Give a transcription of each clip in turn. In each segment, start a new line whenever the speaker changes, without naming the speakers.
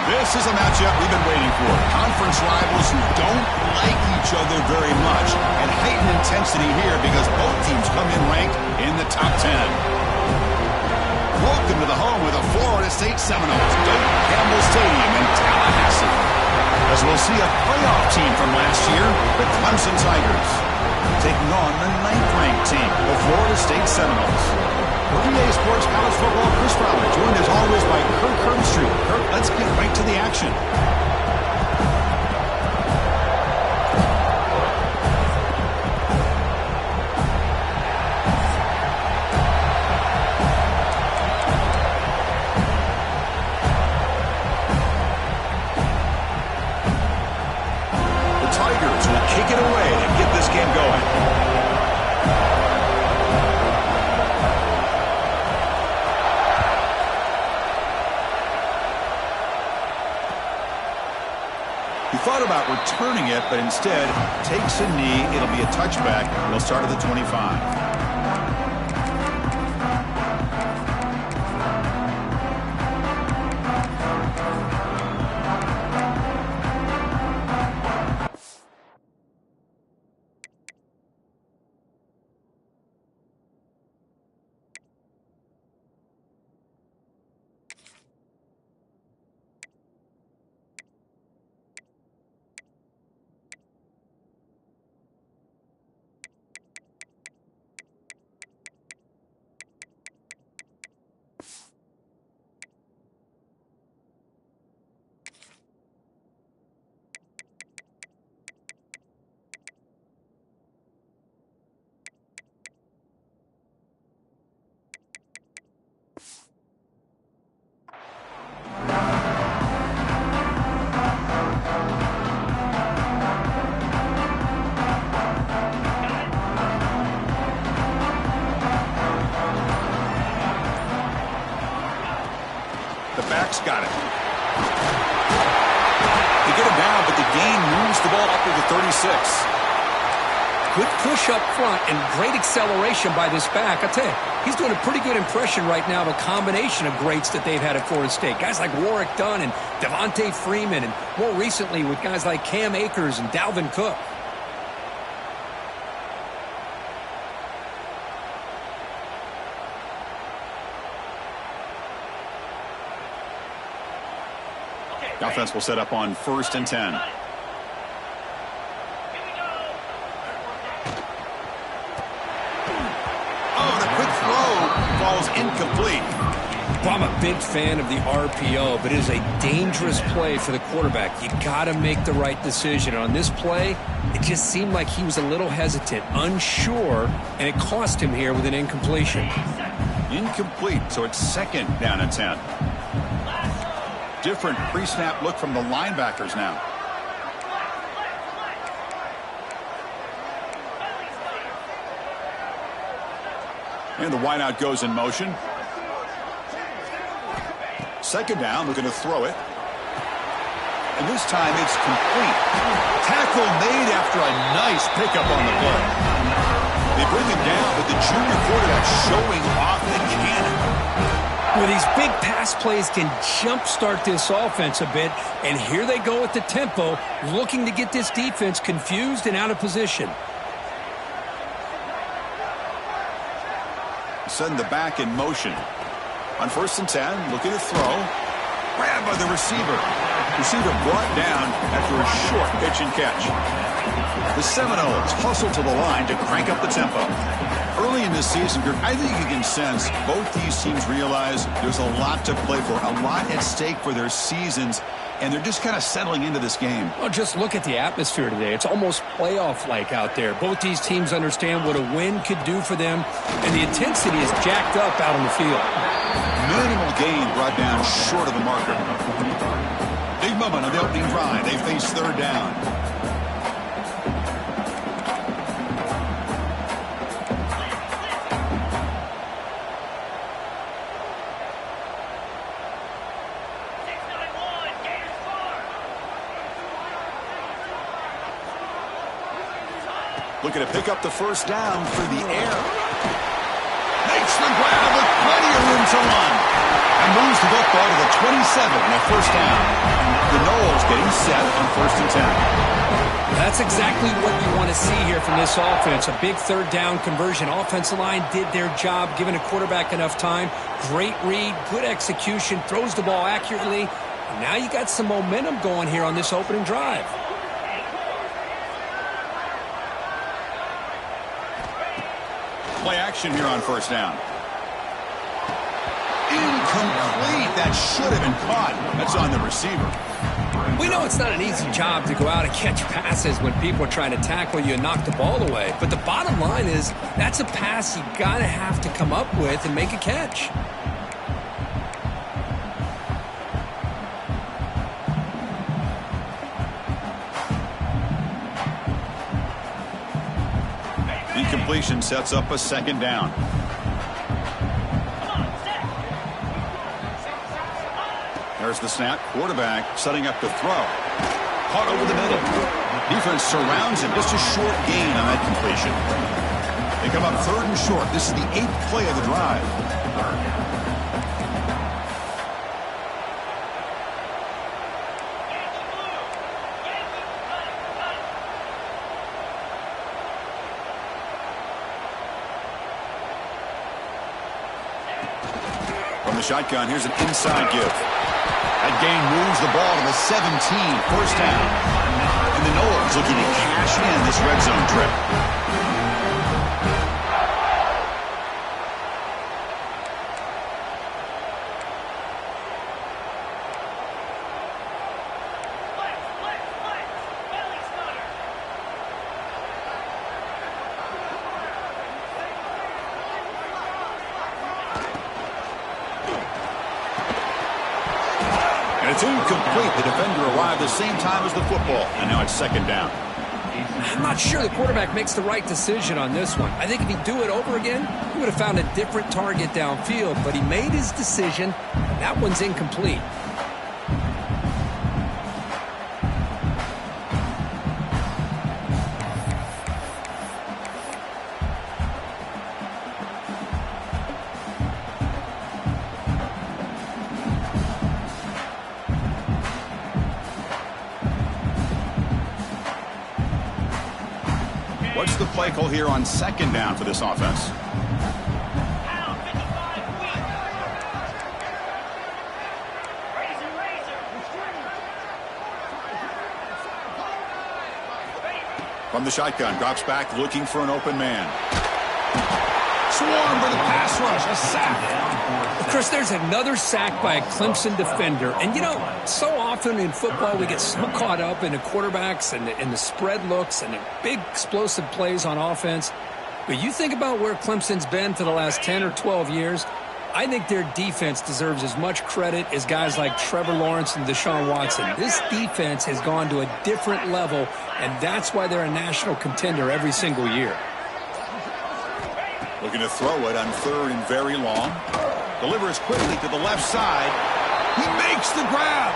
This is a matchup we've been waiting for. Conference rivals who don't like each other very much. And heightened intensity here because both teams come in ranked in the top 10. Welcome to the home of the Florida State Seminoles, Doak Campbell Stadium in Tallahassee. As we'll see a playoff team from last year, the Clemson Tigers, taking on the 9th-ranked team, the Florida State Seminoles. For EA Sports College Football, Chris Fowler, joined as always by Kirk Herbstreit. Kirk, let's get right to the action. The Tigers will kick it away and get this game going. Thought about returning it, but instead takes a knee. It'll be a touchback. They'll start at the 25. Got it. They get him down, but the gain moves the ball up to the 36.
Good push up front and great acceleration by this back. I tell you, he's doing a pretty good impression right now of a combination of greats that they've had at Florida State. Guys like Warwick Dunn and Devontae Freeman, and more recently with guys like Cam Akers and Dalvin Cook.
The offense will set up on 1st and 10. Oh, the quick throw falls incomplete.
Well, I'm a big fan of the RPO, but it is a dangerous play for the quarterback. You got to make the right decision. On this play, it just seemed like he was a little hesitant, unsure, and it cost him here with an incompletion.
Incomplete, so it's 2nd down and 10. Different pre-snap look from the linebackers now. And the wideout goes in motion. 2nd down, looking to throw it. And this time it's complete. Tackle made after a nice pickup on the play. They bring him down, but the junior quarterback showing off the cannon.
Well, these big pass plays can jumpstart this offense a bit, and here they go at the tempo, looking to get this defense confused and out of position.
Send the back in motion. On 1st and 10, looking to throw. Grabbed by the receiver. Receiver brought down after a short pitch and catch. The Seminoles hustle to the line to crank up the tempo. Early in this season, Kirk, I think you can sense both these teams realize there's a lot to play for, a lot at stake for their seasons, and they're just kind of settling into this game.
Well, just look at the atmosphere today. It's almost playoff-like out there. Both these teams understand what a win could do for them, and the intensity is jacked up out on the field.
Minimal gain brought down short of the marker. Big moment on the opening drive. They face 3rd down. Looking to pick up the 1st down through the air. Makes the grab with plenty of room to run. And moves the football to the a first down. The Noles getting set on 1st and 10.
That's exactly what you want to see here from this offense. A big third down conversion. Offensive line did their job, giving a quarterback enough time. Great read, good execution, throws the ball accurately. And now you got some momentum going here on this opening drive.
Play action here on 1st down. Incomplete. That should have been caught. That's on the receiver.
We know it's not an easy job to go out and catch passes when people are trying to tackle you and knock the ball away. But the bottom line is that's a pass you got to have to come up with and make a catch.
Incompletion sets up a 2nd down. There's the snap. Quarterback setting up to throw. Caught over the middle. Defense surrounds him. Just a short gain on that completion. They come up 3rd and short. This is the 8th play of the drive. From the shotgun, here's an inside give. That gain moves the ball to the 17, 1st down. And the Noles looking to cash in this red zone trip. It's incomplete. The defender arrived the same time as the football, and now it's 2nd down.
I'm not sure the quarterback makes the right decision on this one. I think if he'd do it over again, he would have found a different target downfield, but he made his decision, and that one's incomplete. What's the play call here on 2nd down for this offense? From the shotgun, drops back looking for an open man. Swarm for the pass rush, a sack. Chris, there's another sack by a Clemson defender. And, you know, so often in football we get so caught up in the quarterbacks and the spread looks and the big explosive plays on offense. But you think about where Clemson's been for the last 10 or 12 years, I think their defense deserves as much credit as guys like Trevor Lawrence and Deshaun Watson. This defense has gone to a different level, and that's why they're a national contender every single year.
Looking to throw it on 3rd and very long. Delivers quickly to the left side. He makes the grab.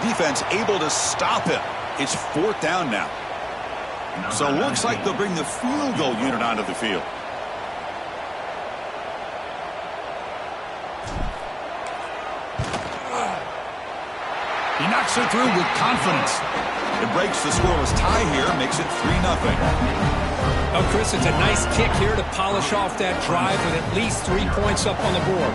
Defense able to stop him. It's 4th down now. So it looks like they'll bring the field goal unit onto the field. He knocks it through with confidence. It breaks the scoreless tie here, makes it 3-0.
Oh, Chris, it's a nice kick here to polish off that drive with at least 3 points up on the board.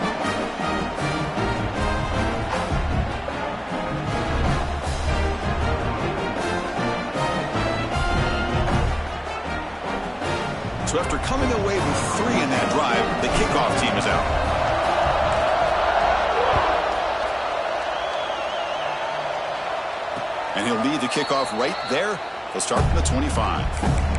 So after coming away with 3 in that drive, the kickoff team is out. And he'll lead the kickoff right there. He'll start from the 25.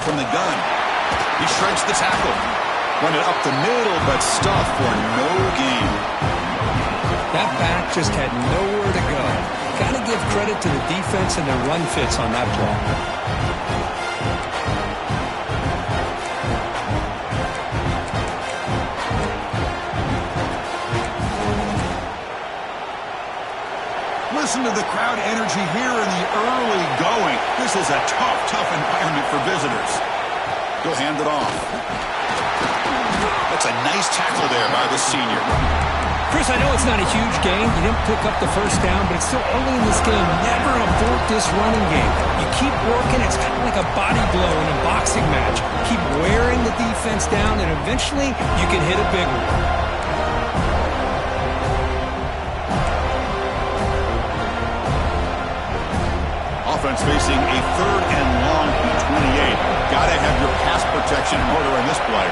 From the gun. He shreds the tackle. Run it up the middle, but stuffed for no gain.
That back just had nowhere to go. Got to give credit to the defense and their run fits on that play.
Listen to the crowd energy here in the early going. This is a tough environment for visitors. He'll hand it off. That's a nice tackle there by the senior.
Chris, I know it's not a huge gain. You didn't pick up the first down, but it's still early in this game. Never abort this running game. You keep working. It's kind of like a body blow in a boxing match. Keep wearing the defense down, and eventually you can hit a big one.
Offense facing a 3rd and long 28. Got to have your pass protection in order on this play.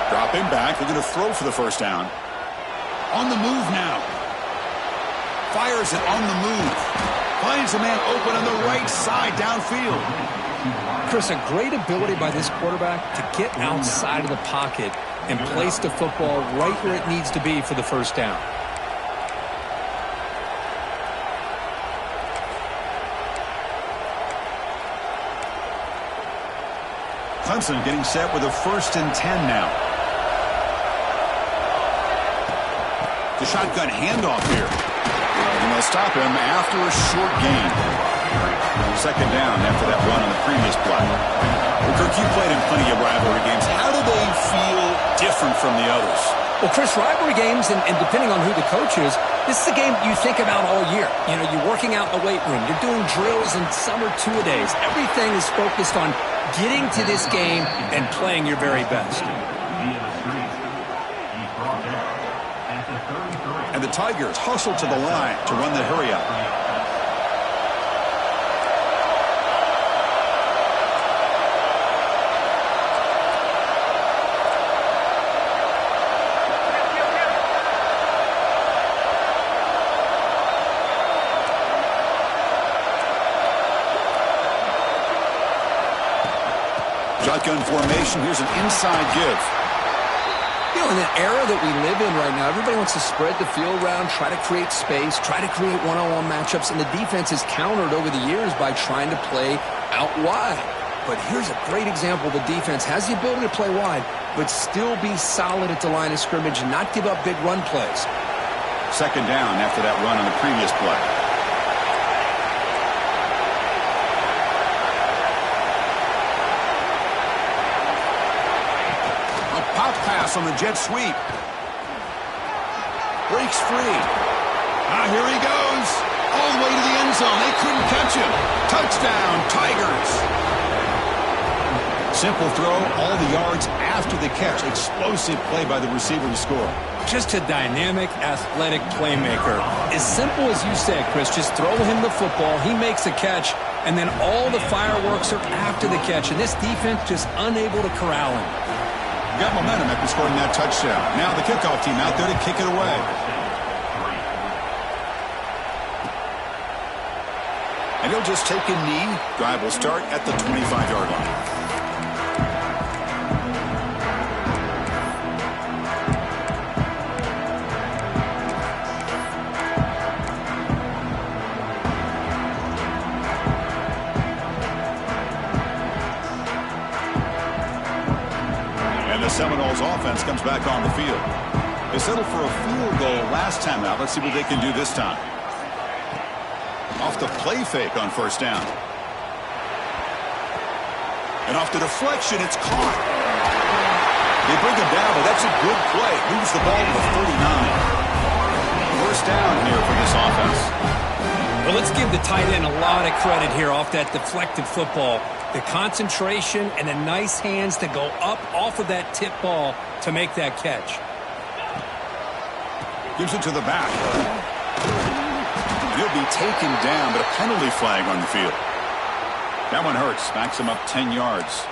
Dropping back. They're going to throw for the first down. On the move now. Fires it on the move. Finds a man open on the right side downfield.
Chris, a great ability by this quarterback to get outside of the pocket and place the football right where it needs to be for the first down.
Clemson getting set with a 1st and 10 now. The shotgun handoff here. And they'll stop him after a short gain. 2nd down after that run on the previous play. Well, Kirk, you played in plenty of rivalry games. How do they feel different from the others?
Well, Chris, rivalry games, and depending on who the coach is, this is a game you think about all year. You know, you're working out in the weight room. You're doing drills and some are two-a-days. Everything is focused on getting to this game and playing your very best.
And the Tigers hustle to the line to run the hurry-up. Shotgun formation. Here's an inside give.
You know, in the era that we live in right now, everybody wants to spread the field around, try to create space, try to create one-on-one matchups, and the defense has countered over the years by trying to play out wide. But here's a great example. The defense has the ability to play wide, but still be solid at the line of scrimmage and not give up big run plays.
2nd down after that run on the previous play. Pop pass on the jet sweep. Breaks free. Here he goes. All the way to the end zone. They couldn't catch him. Touchdown, Tigers. Simple throw, all the yards after the catch. Explosive play by the receiver to score.
Just a dynamic, athletic playmaker. As simple as you said, Chris, just throw him the football. He makes a catch, and then all the fireworks are after the catch. And this defense just unable to corral him.
Got momentum after scoring that touchdown. Now the kickoff team out there to kick it away. And he'll just take a knee. Drive will start at the 25-yard line. Seminoles offense comes back on the field. They settled for a field goal last time out. Let's see what they can do this time. Off the play fake on 1st down. And off the deflection, it's caught. They bring him down, but that's a good play. Moves the ball to the 39. 1st down here for this offense.
Well, let's give the tight end a lot of credit here off that deflected football. The concentration and the nice hands to go up off of that tip ball to make that catch.
Gives it to the back. He'll be taken down, but a penalty flag on the field. That one hurts. Backs him up 10 yards.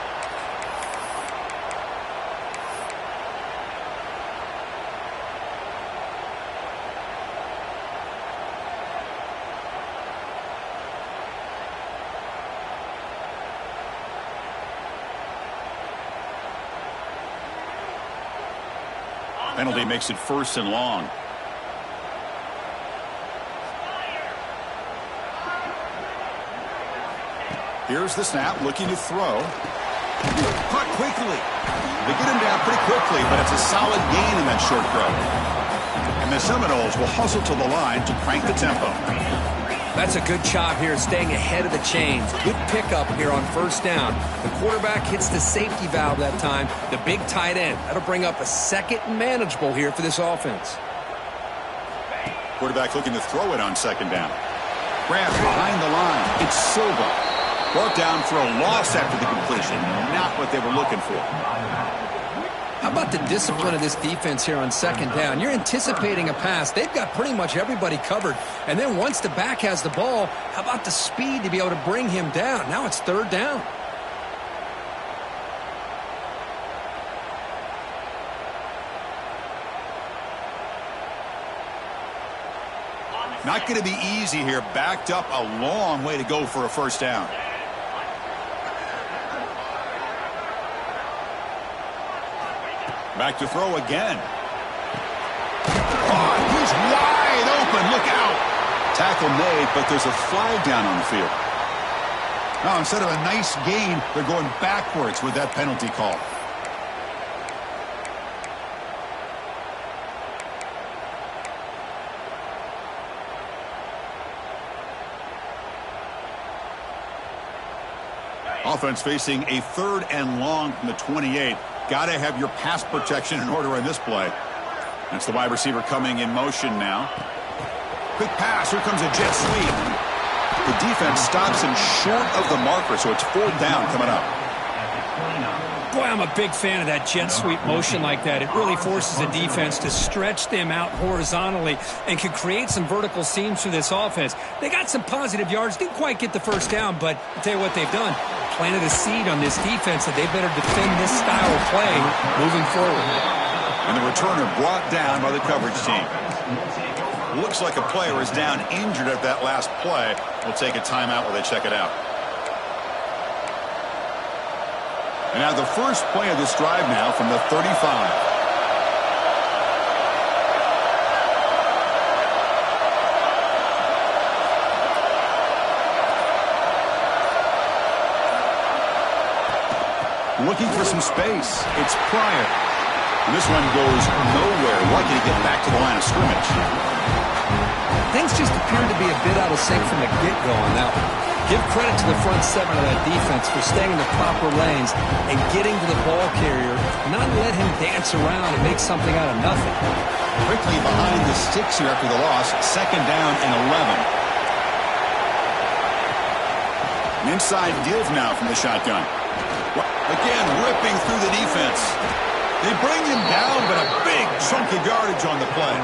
Penalty makes it 1st and long. Here's the snap, looking to throw. Caught quickly. They get him down pretty quickly, but it's a solid gain in that short throw. And the Seminoles will hustle to the line to crank the tempo.
That's a good job here, staying ahead of the chains. Good pickup here on 1st down. The quarterback hits the safety valve that time. The big tight end. That'll bring up a 2nd and manageable here for this offense.
Quarterback looking to throw it on 2nd down. Grab behind the line. It's Silva. Brought down for a loss after the completion. Not what they were looking for.
How about the discipline of this defense here on 2nd down? You're anticipating a pass. They've got pretty much everybody covered. And then once the back has the ball, how about the speed to be able to bring him down? Now it's 3rd down.
Not going to be easy here. Backed up a long way to go for a 1st down. Back to throw again. Oh, he's wide open. Look out. Tackle made, but there's a flag down on the field. Now, instead of a nice gain, they're going backwards with that penalty call. Offense facing a 3rd and long from the 28. Got to have your pass protection in order in this play. That's the wide receiver coming in motion now. Quick pass. Here comes a jet sweep. The defense stops him short of the marker, so it's 4th down coming up.
Boy, I'm a big fan of that jet sweep motion like that. It really forces the defense to stretch them out horizontally and can create some vertical seams for this offense. They got some positive yards. Didn't quite get the 1st down, but I'll tell you what they've done. Planted a seed on this defense that they better defend this style of play moving forward.
And the returner brought down by the coverage team. Looks like a player is down injured at that last play. We'll take a timeout while they check it out. And now the first play of this drive now from the 35. Looking for some space. It's Pryor. And this one goes nowhere. Lucky to get back to the line of scrimmage.
Things just appeared to be a bit out of sync from the get-go on that one. Give credit to the front 7 of that defense for staying in the proper lanes and getting to the ball carrier, not let him dance around and make something out of nothing.
Quickly behind the sticks here after the loss. 2nd down and 11. An inside give now from the shotgun. Again, ripping through the defense. They bring him down, but a big chunk of yardage on the play.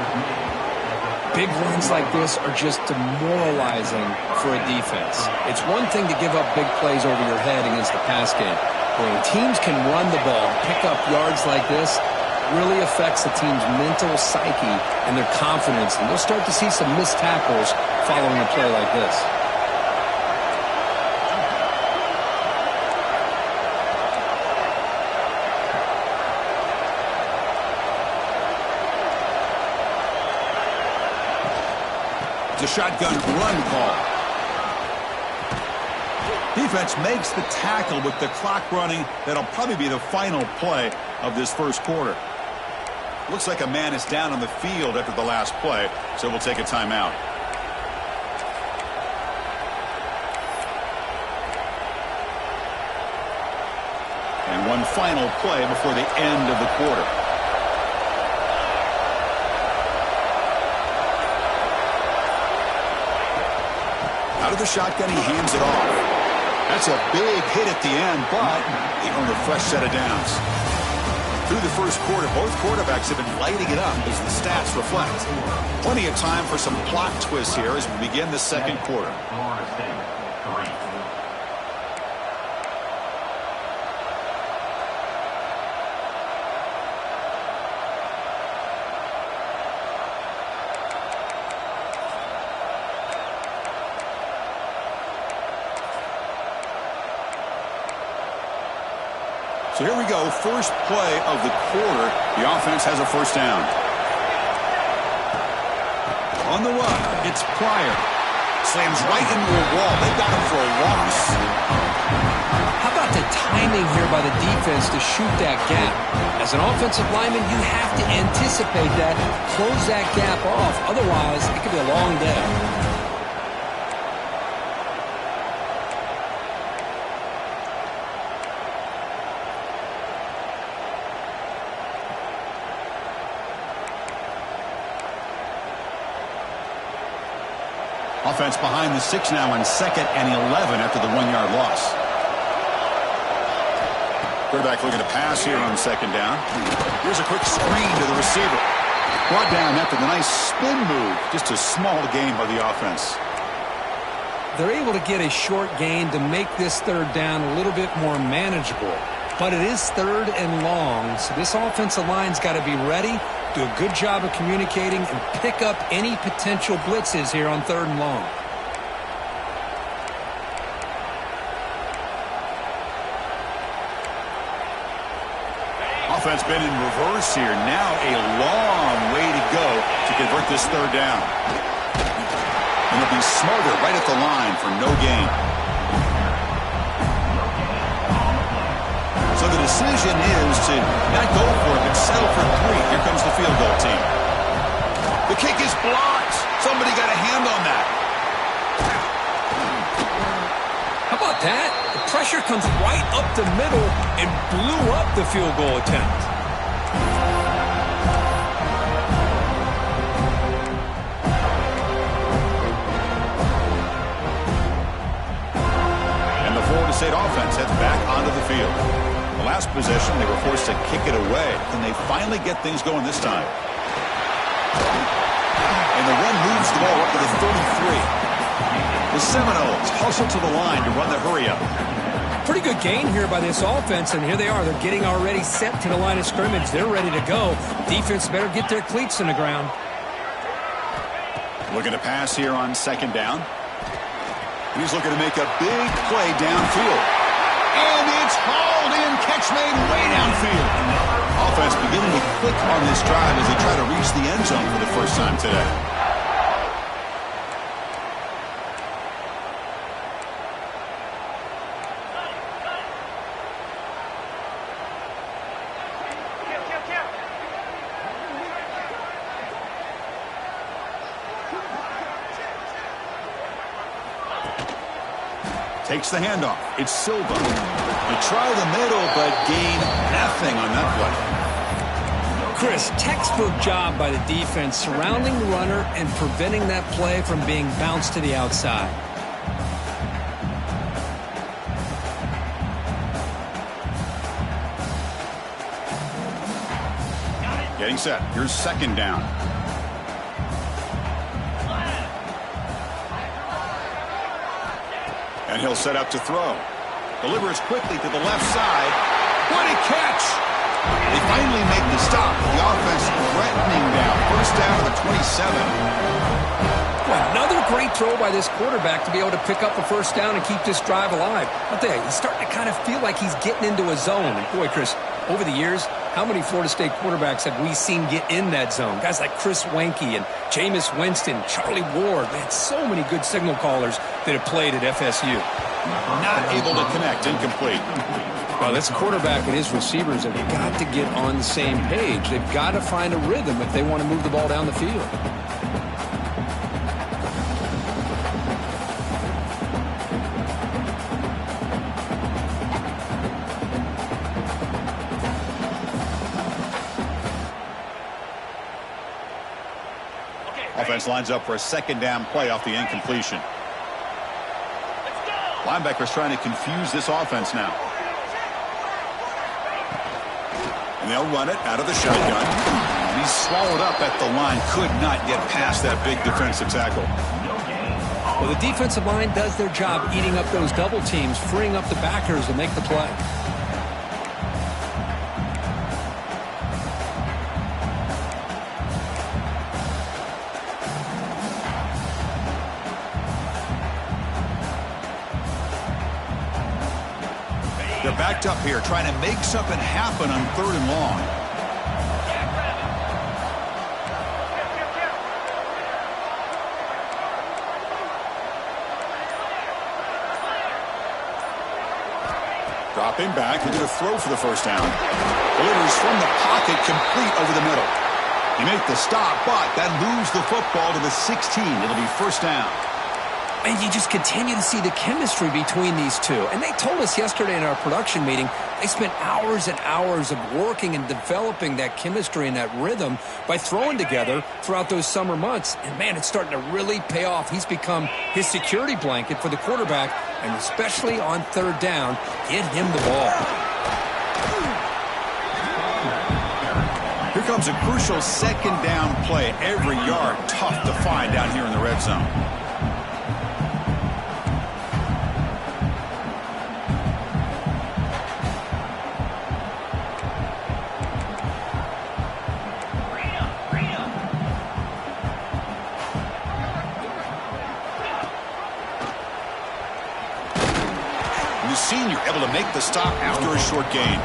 Big runs like this are just demoralizing for a defense. It's one thing to give up big plays over your head against the pass game. But when teams can run the ball and pick up yards like this, it really affects the team's mental psyche and their confidence. And you'll start to see some missed tackles following a play like this.
A shotgun run call. Defense makes the tackle with the clock running. That'll probably be the final play of this 1st quarter. Looks like a man is down on the field after the last play, so we'll take a timeout. And one final play before the end of the quarter. Out of the shotgun, he hands it off. That's a big hit at the end, but he earned a fresh set of downs. Through the 1st quarter, both quarterbacks have been lighting it up as the stats reflect. Plenty of time for some plot twists here as we begin the 2nd quarter. So here we go, first play of the quarter. The offense has a first down. On the run, it's Pryor. Slams right into a wall. They got him for a loss.
How about the timing here by the defense to shoot that gap? As an offensive lineman, you have to anticipate that, close that gap off. Otherwise, it could be a long day.
Offense behind the 6 now on 2nd and 11 after the 1-yard loss. Quarterback looking to pass here on 2nd down. Here's a quick screen to the receiver. Brought down after the nice spin move. Just a small gain by the offense.
They're able to get a short gain to make this 3rd down a little bit more manageable. But it is 3rd and long, so this offensive line's got to be ready, do a good job of communicating, and pick up any potential blitzes here on 3rd and long.
Offense been in reverse here. Now a long way to go to convert this 3rd down. And they'll be smarter right at the line for no gain. So the decision is to not go for it, but settle for 3. Here comes the field goal team. The kick is blocked. Somebody got a hand on that.
How about that? The pressure comes right up the middle and blew up the field goal attempt.
And the Florida State offense heads back onto the field. The last possession, they were forced to kick it away. Can they finally get things going this time? And the run moves the ball up to the 33. The Seminoles hustle to the line to run the hurry-up.
Pretty good gain here by this offense, and here they are. They're getting already set to the line of scrimmage. They're ready to go. Defense better get their cleats in the ground.
Looking to pass here on 2nd down. He's looking to make a big play downfield. And it's hauled in. Catch made way downfield. Offense beginning to click on this drive as they try to reach the end zone for the first time today. Takes the handoff. It's Silva. They try the middle, but gain nothing on that play.
Chris, textbook job by the defense surrounding the runner and preventing that play from being bounced to the outside.
Getting set. Here's 2nd down. And he'll set up to throw. Delivers quickly to the left side. What a catch! They finally make the stop. The offense threatening now. First down to the 27.
Well, another great throw by this quarterback to be able to pick up a first down and keep this drive alive. I'll tell you, he's starting to kind of feel like he's getting into a zone. And boy, Chris, over the years, how many Florida State quarterbacks have we seen get in that zone? Guys like Chris Wenke and Jameis Winston, Charlie Ward. Man, so many good signal callers that have played at FSU.
Not able to connect. Incomplete.
Well, this quarterback and his receivers have got to get on the same page. They've got to find a rhythm if they want to move the ball down the field.
Offense lines up for a 2nd down play off the incompletion. Linebackers trying to confuse this offense now. And they'll run it out of the shotgun. And he's swallowed up at the line. Could not get past that big defensive tackle.
Well, the defensive line does their job eating up those double teams, freeing up the backers to make the play.
They're back backed up here, trying to make something happen on 3rd and long. Dropping back, he's going to throw for the first down. Delivers from the pocket, complete over the middle. He made the stop, but that moves the football to the 16. It'll be first down.
And you just continue to see the chemistry between these two. And they told us yesterday in our production meeting, they spent hours and hours of working and developing that chemistry and that rhythm by throwing together throughout those summer months. And, man, it's starting to really pay off. He's become his security blanket for the quarterback, and especially on 3rd down, get him the ball.
Here comes a crucial 2nd down play. Every yard tough to find down here in the red zone. The senior able to make the stop after a short gain.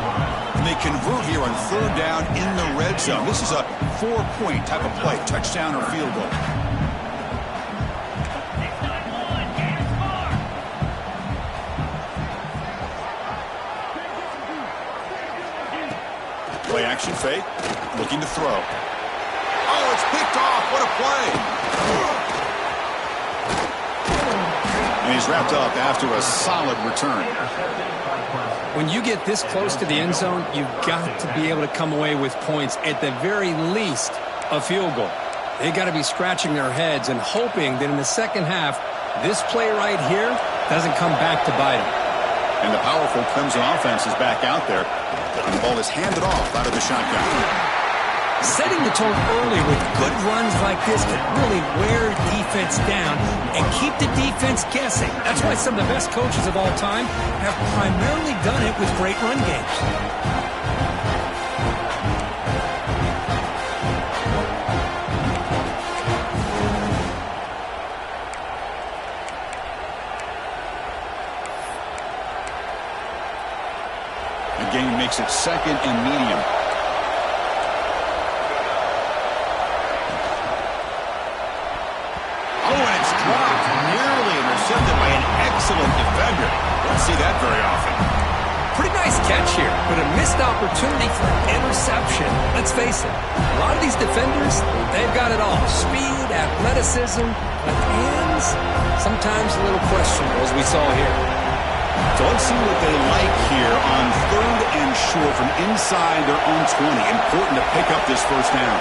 And they convert here on 3rd down in the red zone. This is a 4-point type of play, touchdown or field goal. Play action fake, looking to throw. Oh, it's picked off. What a play. And he's wrapped up after a solid return.
When you get this close to the end zone, you've got to be able to come away with points, at the very least, a field goal. They got to be scratching their heads and hoping that in the second half, this play right here doesn't come back to bite them.
And the powerful Clemson offense is back out there. And the ball is handed off out of the shotgun.
Setting the tone early with good runs like this can really wear defense down and keep the defense guessing. That's why some of the best coaches of all time have primarily done it with great run games.
The game makes it 2nd and medium. Intercepted by an excellent defender. Don't see that very often.
Pretty nice catch here, but a missed opportunity for an interception. Let's face it, a lot of these defenders, they've got it all. Speed, athleticism, but hands, sometimes a little questionable, as we saw here.
So let's see what they like here on 3rd and short from inside their own 20. Important to pick up this first down.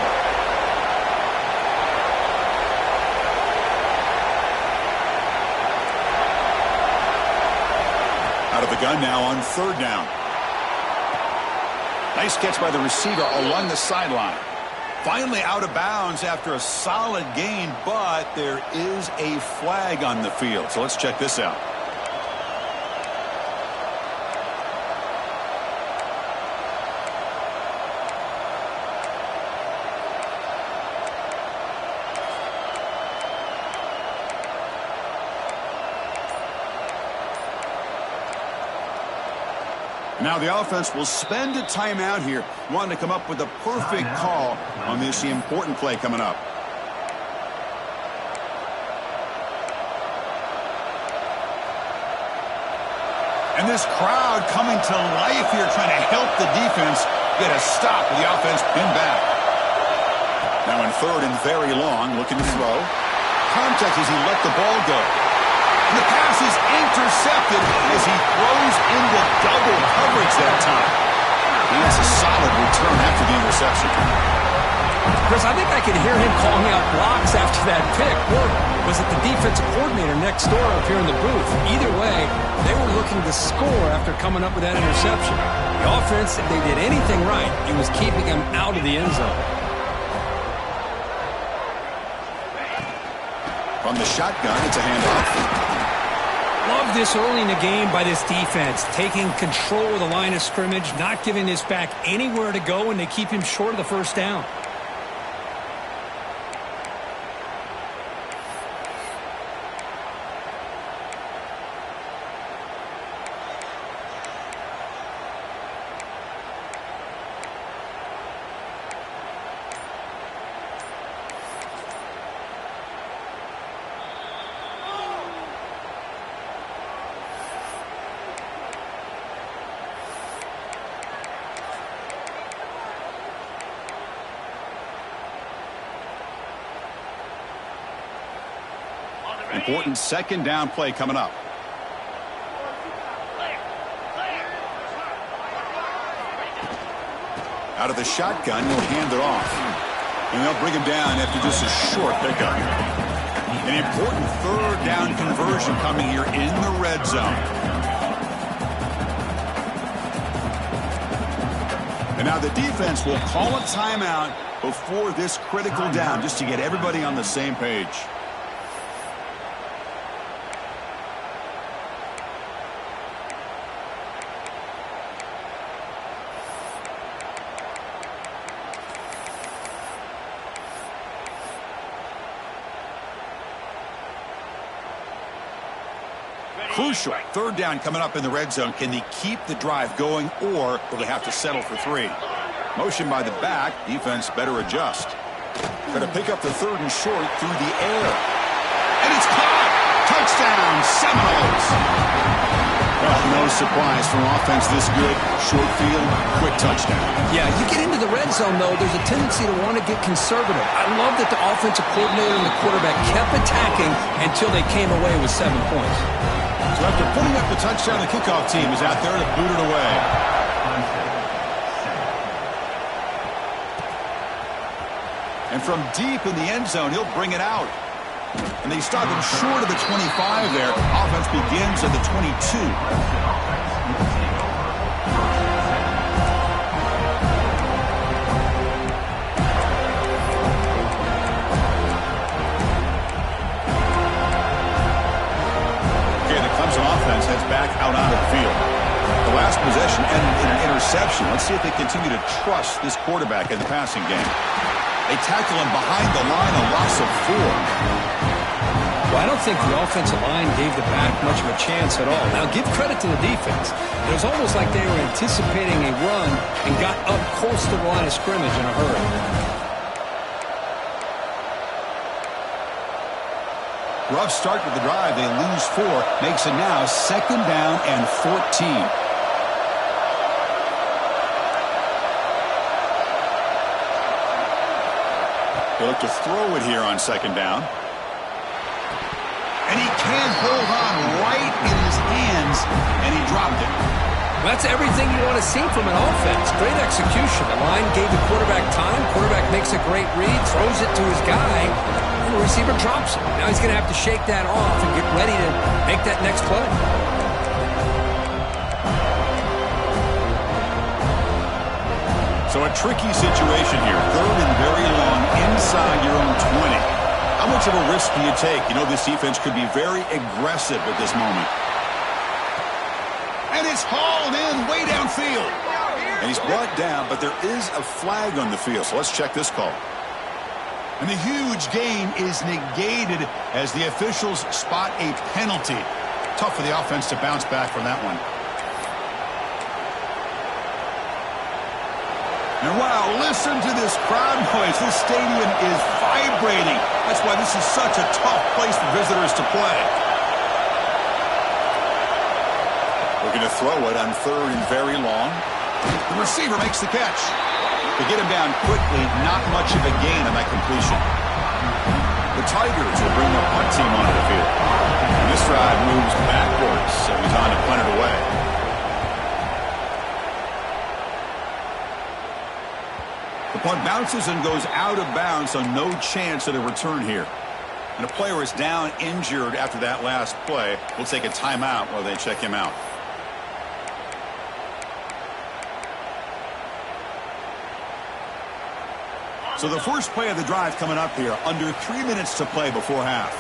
Out of the gun now on 3rd down. Nice catch by the receiver along the sideline. Finally out of bounds after a solid gain, but there is a flag on the field. So let's check this out. Now the offense will spend a timeout here, wanting to come up with a perfect call on this important play coming up. And this crowd coming to life here, trying to help the defense get a stop with the offense pinned back. Now in 3rd and very long, looking to throw. Contact as he let the ball go. And the pass is intercepted as he throws into double coverage that time. And that's a solid return after the interception.
Chris, I think I could hear him calling out blocks after that pick. Or was it the defensive coordinator next door up here in the booth? Either way, they were looking to score after coming up with that interception. The offense, if they did anything right, it was keeping him out of the end zone.
From the shotgun, it's a handoff.
Love this early in the game by this defense, taking control of the line of scrimmage, not giving this back anywhere to go, and they keep him short of the first down.
Important second down play coming up. Out of the shotgun, he'll hand it off. And they'll bring him down after just a short pickup. An important third down conversion coming here in the red zone. And now the defense will call a timeout before this critical down, just to get everybody on the same page. Crucial. Third down coming up in the red zone. Can they keep the drive going, or will they have to settle for 3? Motion by the back. Defense better adjust. Going to pick up the third and short through the air. And it's caught! Touchdown, Seminoles! Well, no surprise from offense this good. Short field, quick touchdown.
Yeah, you get into the red zone, though, there's a tendency to want to get conservative. I love that the offensive coordinator and the quarterback kept attacking until they came away with 7 points.
So after putting up the touchdown, the kickoff team is out there to boot it away. And from deep in the end zone, he'll bring it out. And they stop him short of the 25 there. Offense begins at the 22. Heads back out onto the field. The last possession ended in an interception. Let's see if they continue to trust this quarterback in the passing game. They tackle him behind the line, a loss of 4.
Well, I don't think the offensive line gave the back much of a chance at all. Now, give credit to the defense. It was almost like they were anticipating a run and got up close to the line of scrimmage in a hurry.
Rough start to the drive. They lose 4. Makes it now 2nd down and 14. They look to throw it here on 2nd down. And he can't hold on right in his hands, and he dropped it.
That's everything you want to see from an offense. Great execution. The line gave the quarterback time. Quarterback makes a great read, throws it to his guy, and the receiver drops it. Now he's going to have to shake that off and get ready to make that next play.
So a tricky situation here. 3rd and very long inside your own 20. How much of a risk do you take? You know this defense could be very aggressive at this moment. And it's hauled in way downfield. And he's brought down, but there is a flag on the field. So let's check this call. And the huge gain is negated as the officials spot a penalty. Tough for the offense to bounce back from that one. And wow, listen to this crowd noise. This stadium is vibrating. That's why this is such a tough place for visitors to play. Looking to throw it on 3rd and very long. The receiver makes the catch. To get him down quickly, not much of a gain on that completion. The Tigers will bring the punt team onto the field. And this drive moves backwards, so he's on to punt it away. The punt bounces and goes out of bounds, so no chance at a return here. And a player is down injured after that last play. We'll take a timeout while they check him out. So the first play of the drive coming up here, under 3 minutes to play before half.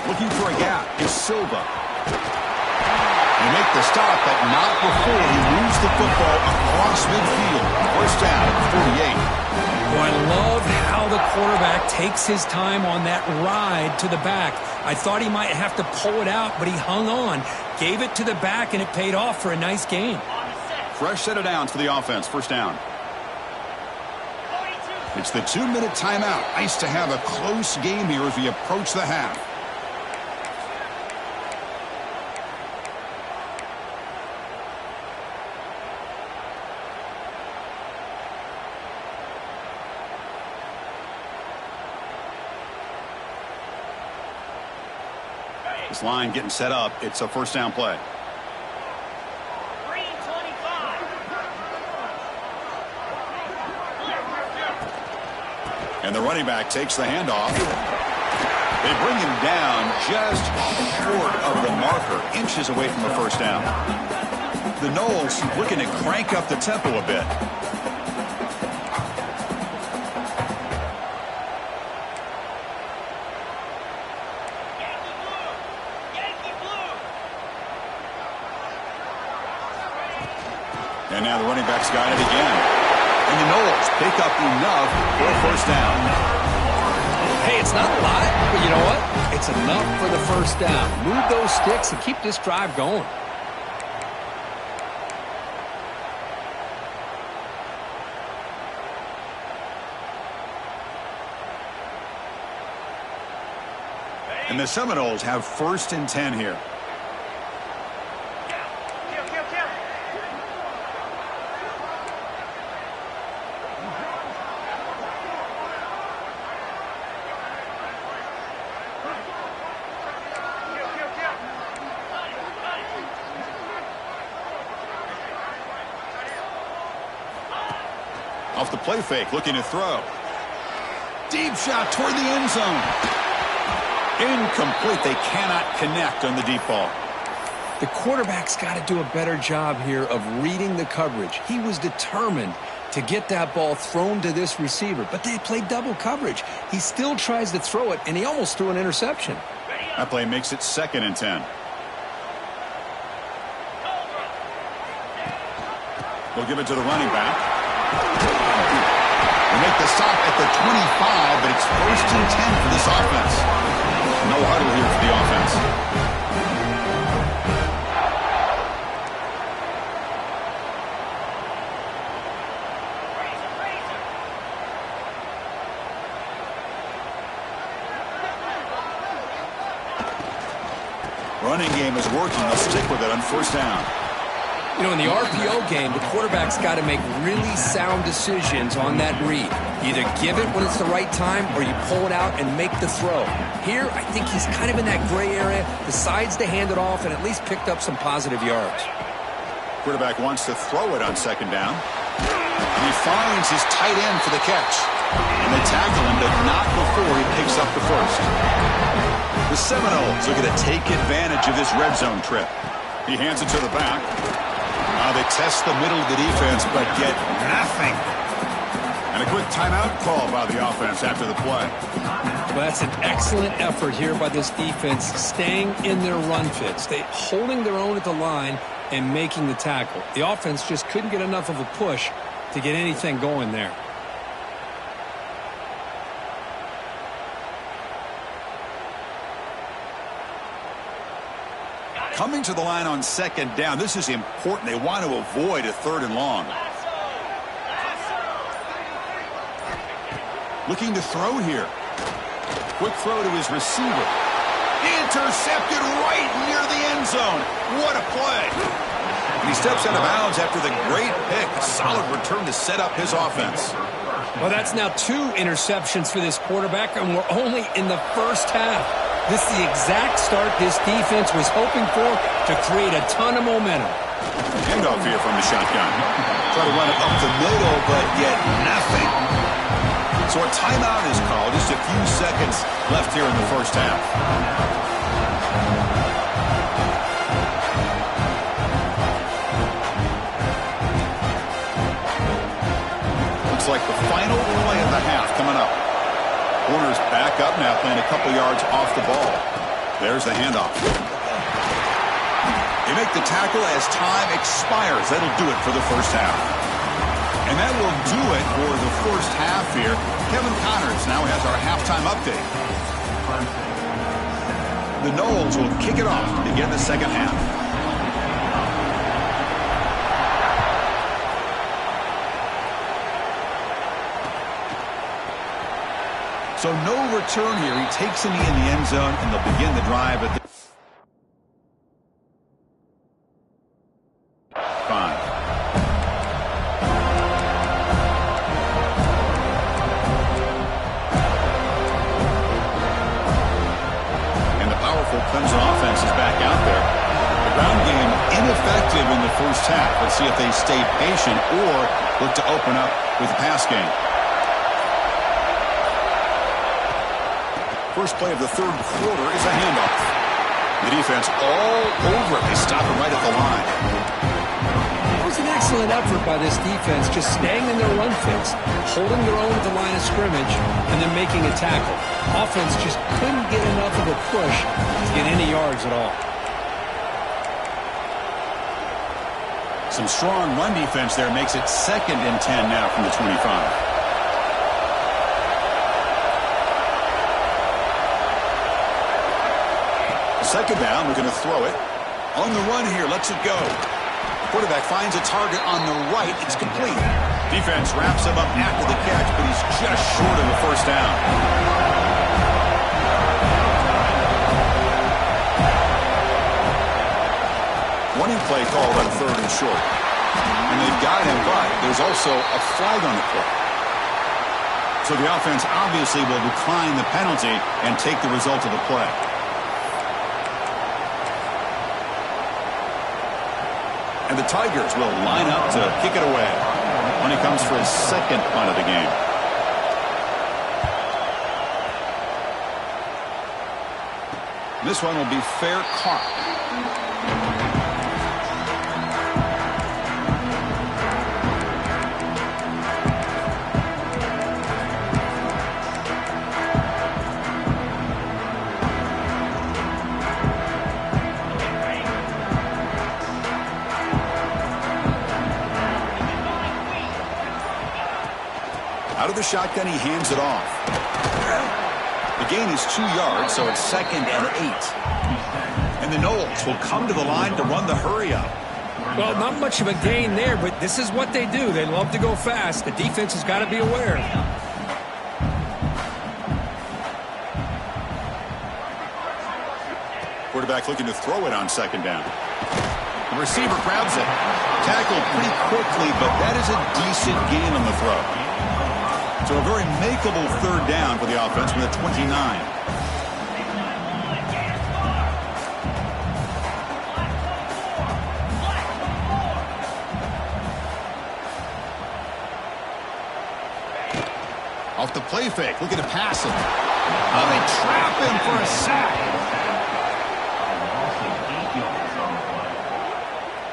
Looking for a gap is Silva. They make the stop, but not before he moves the football across midfield. First down at 48.
Well, I love how the quarterback takes his time on that ride to the back. I thought he might have to pull it out, but he hung on, gave it to the back, and it paid off for a nice gain.
Fresh set of downs for the offense. First down. It's the 2-minute timeout. Nice to have a close game here as we approach the half. This line getting set up. It's a first down play. And the running back takes the handoff. They bring him down just short of the marker, inches away from a first down. The Noles looking to crank up the tempo a bit. And now the running back's got it again. And the Noles pick up enough for a first down.
Hey, it's not a lot, but you know what? It's enough for the first down. Move those sticks and keep this drive going.
And the Seminoles have 1st and 10 here. Off the play fake, looking to throw. Deep shot toward the end zone. Incomplete. They cannot connect on the deep ball.
The quarterback's got to do a better job here of reading the coverage. He was determined to get that ball thrown to this receiver, but they played double coverage. He still tries to throw it, and he almost threw an interception.
That play makes it 2nd and 10. They'll give it to the running back. They make the stop at the 25, but it's 1st and 10 for this offense. No huddle here for the offense. Running game is working. They'll stick with it on 1st down.
You know, in the RPO game, the quarterback's got to make really sound decisions on that read. Either give it when it's the right time or you pull it out and make the throw. Here, I think he's kind of in that gray area, decides to hand it off and at least picked up some positive yards.
Quarterback wants to throw it on 2nd down. And he finds his tight end for the catch. And they tackle him, but not before he picks up the first. The Seminoles are going to take advantage of this red zone trip. He hands it to the back. They test the middle of the defense, but get nothing. And a quick timeout call by the offense after the play.
Well, that's an excellent effort here by this defense, staying in their run fits. They holding their own at the line and making the tackle. The offense just couldn't get enough of a push to get anything going there.
Coming to the line on 2nd down. This is important. They want to avoid a 3rd and long. Looking to throw here. Quick throw to his receiver. Intercepted right near the end zone. What a play. And he steps out of bounds after the great pick. A solid return to set up his offense.
Well, that's now 2 interceptions for this quarterback, and we're only in the first half. This is the exact start this defense was hoping for to create a ton of momentum.
Handoff here from the shotgun. Try to run it up the middle, but yet nothing. So a timeout is called. Just a few seconds left here in the first half. Looks like the final play of the half coming up. Corners back up now, playing a couple yards off the ball. There's the handoff. They make the tackle as time expires. That'll do it for the first half. And that will do it for the first half here. Kevin Connors now has our halftime update. The Noles will kick it off to begin the second half. So no return here. He takes a knee in the end zone, and they'll begin the drive at the 5. And the powerful Clemson offense first half. Let's see if they stay patient or look to open up with the pass game. First play of the third quarter is a handoff. The defense all over it. They stop him right at the line.
It was an excellent effort by this defense, just staying in their run fits, holding their own at the line of scrimmage, and then making a tackle. Offense just couldn't get enough of a push to get any yards at all.
Some strong run defense there makes it 2nd and 10 now from the 25. Second down, we're going to throw it. On the run here, lets it go. Quarterback finds a target on the right. It's complete. Defense wraps him up after the catch, but he's just short of the first down. Running play called on 3rd and short. And they've got him, but there's also a flag on the play. So the offense obviously will decline the penalty and take the result of the play. And the Tigers will line up to kick it away when he comes for his 2nd punt of the game. This one will be fair caught. Out of the shotgun, he hands it off. The gain is 2 yards, so it's 2nd and 8. And the Noles will come to the line to run the hurry up.
Well, not much of a gain there, but this is what they do. They love to go fast. The defense has got to be aware.
Quarterback looking to throw it on 2nd down. The receiver grabs it. Tackled pretty quickly, but that is a decent gain on the throw. So a very makeable 3rd down for the offense with a 29. Off the play fake, looking to pass him. Oh, they trap him for a sack.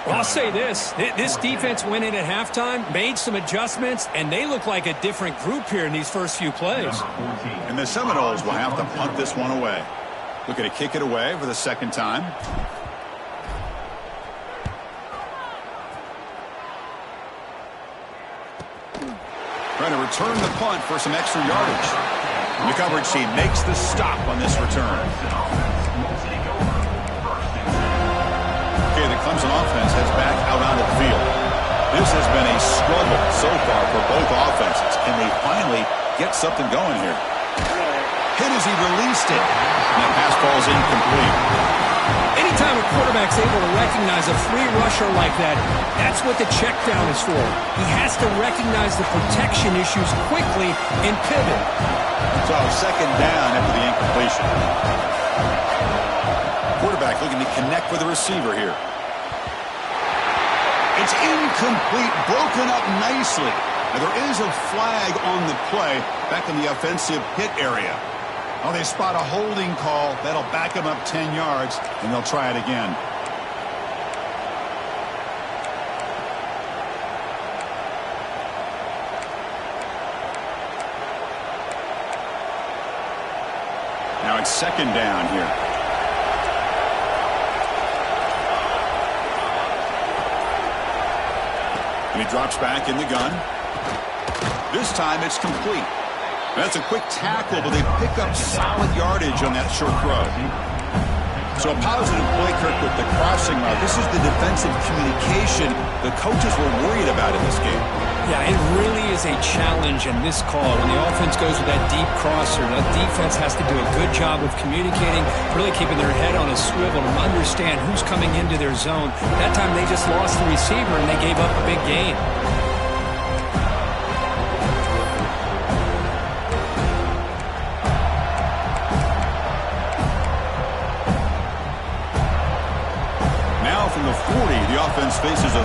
Well, I'll say this. This defense went in at halftime, made some adjustments, and they look like a different group here in these first few plays.
And the Seminoles will have to punt this one away. Looking to kick it away for the 2nd time. Trying to return the punt for some extra yardage. And the coverage team makes the stop on this return. The Clemson offense heads back out onto the field. This has been a struggle so far for both offenses. Can they finally get something going here? Hit as he released it. And that pass falls incomplete.
Anytime a quarterback's able to recognize a free rusher like that, that's what the check down is for. He has to recognize the protection issues quickly and pivot.
So 2nd down after the incompletion. Quarterback looking to connect with the receiver here. It's incomplete, broken up nicely. Now there is a flag on the play back in the offensive pit area. Oh, they spot a holding call. That'll back them up 10 yards, and they'll try it again. Now it's 2nd down here. And he drops back in the gun. This time it's complete. That's a quick tackle, but they pick up solid yardage on that short throw. So a positive play, Kirk, with the crossing route. This is the defensive communication the coaches were worried about in this game.
Yeah, it really is a challenge in this call. When the offense goes with that deep crosser, the defense has to do a good job of communicating, really keeping their head on a swivel to understand who's coming into their zone. That time they just lost the receiver and they gave up a big gain. Now from the 40, the offense faces a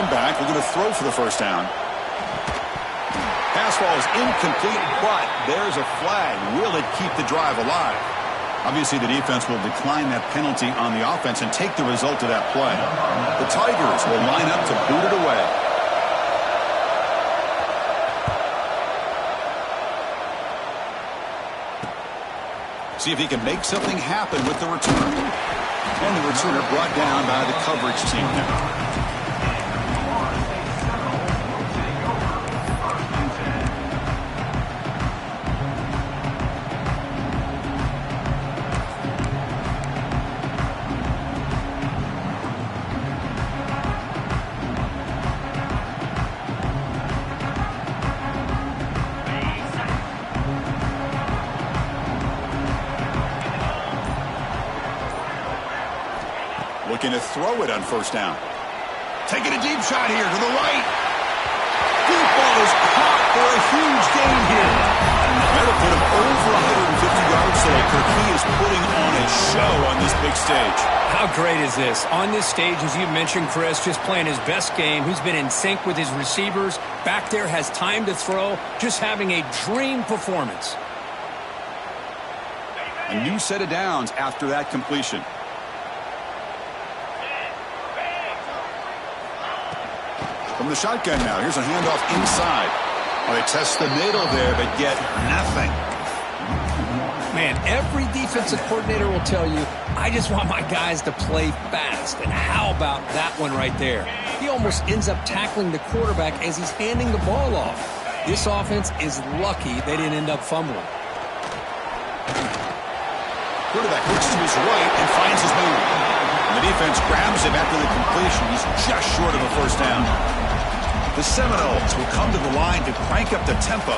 back, looking to throw for the first down. Pass ball is incomplete, but there's a flag. Will it keep the drive alive? Obviously, the defense will decline that penalty on the offense and take the result of that play. The Tigers will line up to boot it away. See if he can make something happen with the return. And the returner brought down by the coverage team now. Looking to throw it on first down. Taking a deep shot here to the right. Deep ball is caught for a huge gain here. That'll put him over 150 yards today. He is putting on a show on this big stage.
How great is this? On this stage, as you mentioned, Chris, just playing his best game. He's been in sync with his receivers. Back there, has time to throw. Just having a dream performance.
A new set of downs after that completion. From the shotgun now, here's a handoff inside. Well, they test the middle there, but get nothing.
Man, every defensive coordinator will tell you, I just want my guys to play fast. And how about that one right there? He almost ends up tackling the quarterback as he's handing the ball off. This offense is lucky they didn't end up fumbling.
Quarterback looks to his right and finds his man. And the defense grabs him after the completion. He's just short of a first down. The Seminoles will come to the line to crank up the tempo.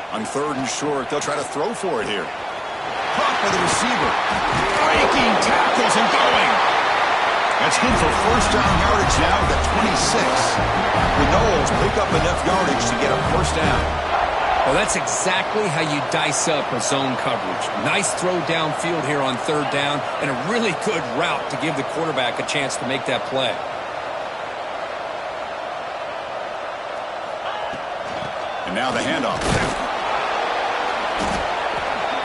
On third and short, they'll try to throw for it here. Caught by the receiver. Breaking tackles and going. That's good for first down yardage now at the 26. The Noles pick up enough yardage to get a first down.
Well, that's exactly how you dice up a zone coverage. Nice throw downfield here on third down and a really good route to give the quarterback a chance to make that play.
And now the handoff.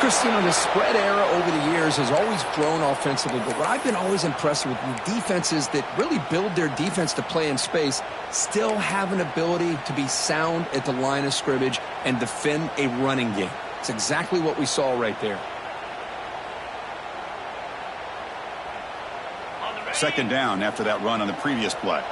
Chris, you know, the spread era over the years has always grown offensively, but what I've been always impressed with defenses that really build their defense to play in space still have an ability to be sound at the line of scrimmage and defend a running game. It's exactly what we saw right there.
Second down after that run on the previous play.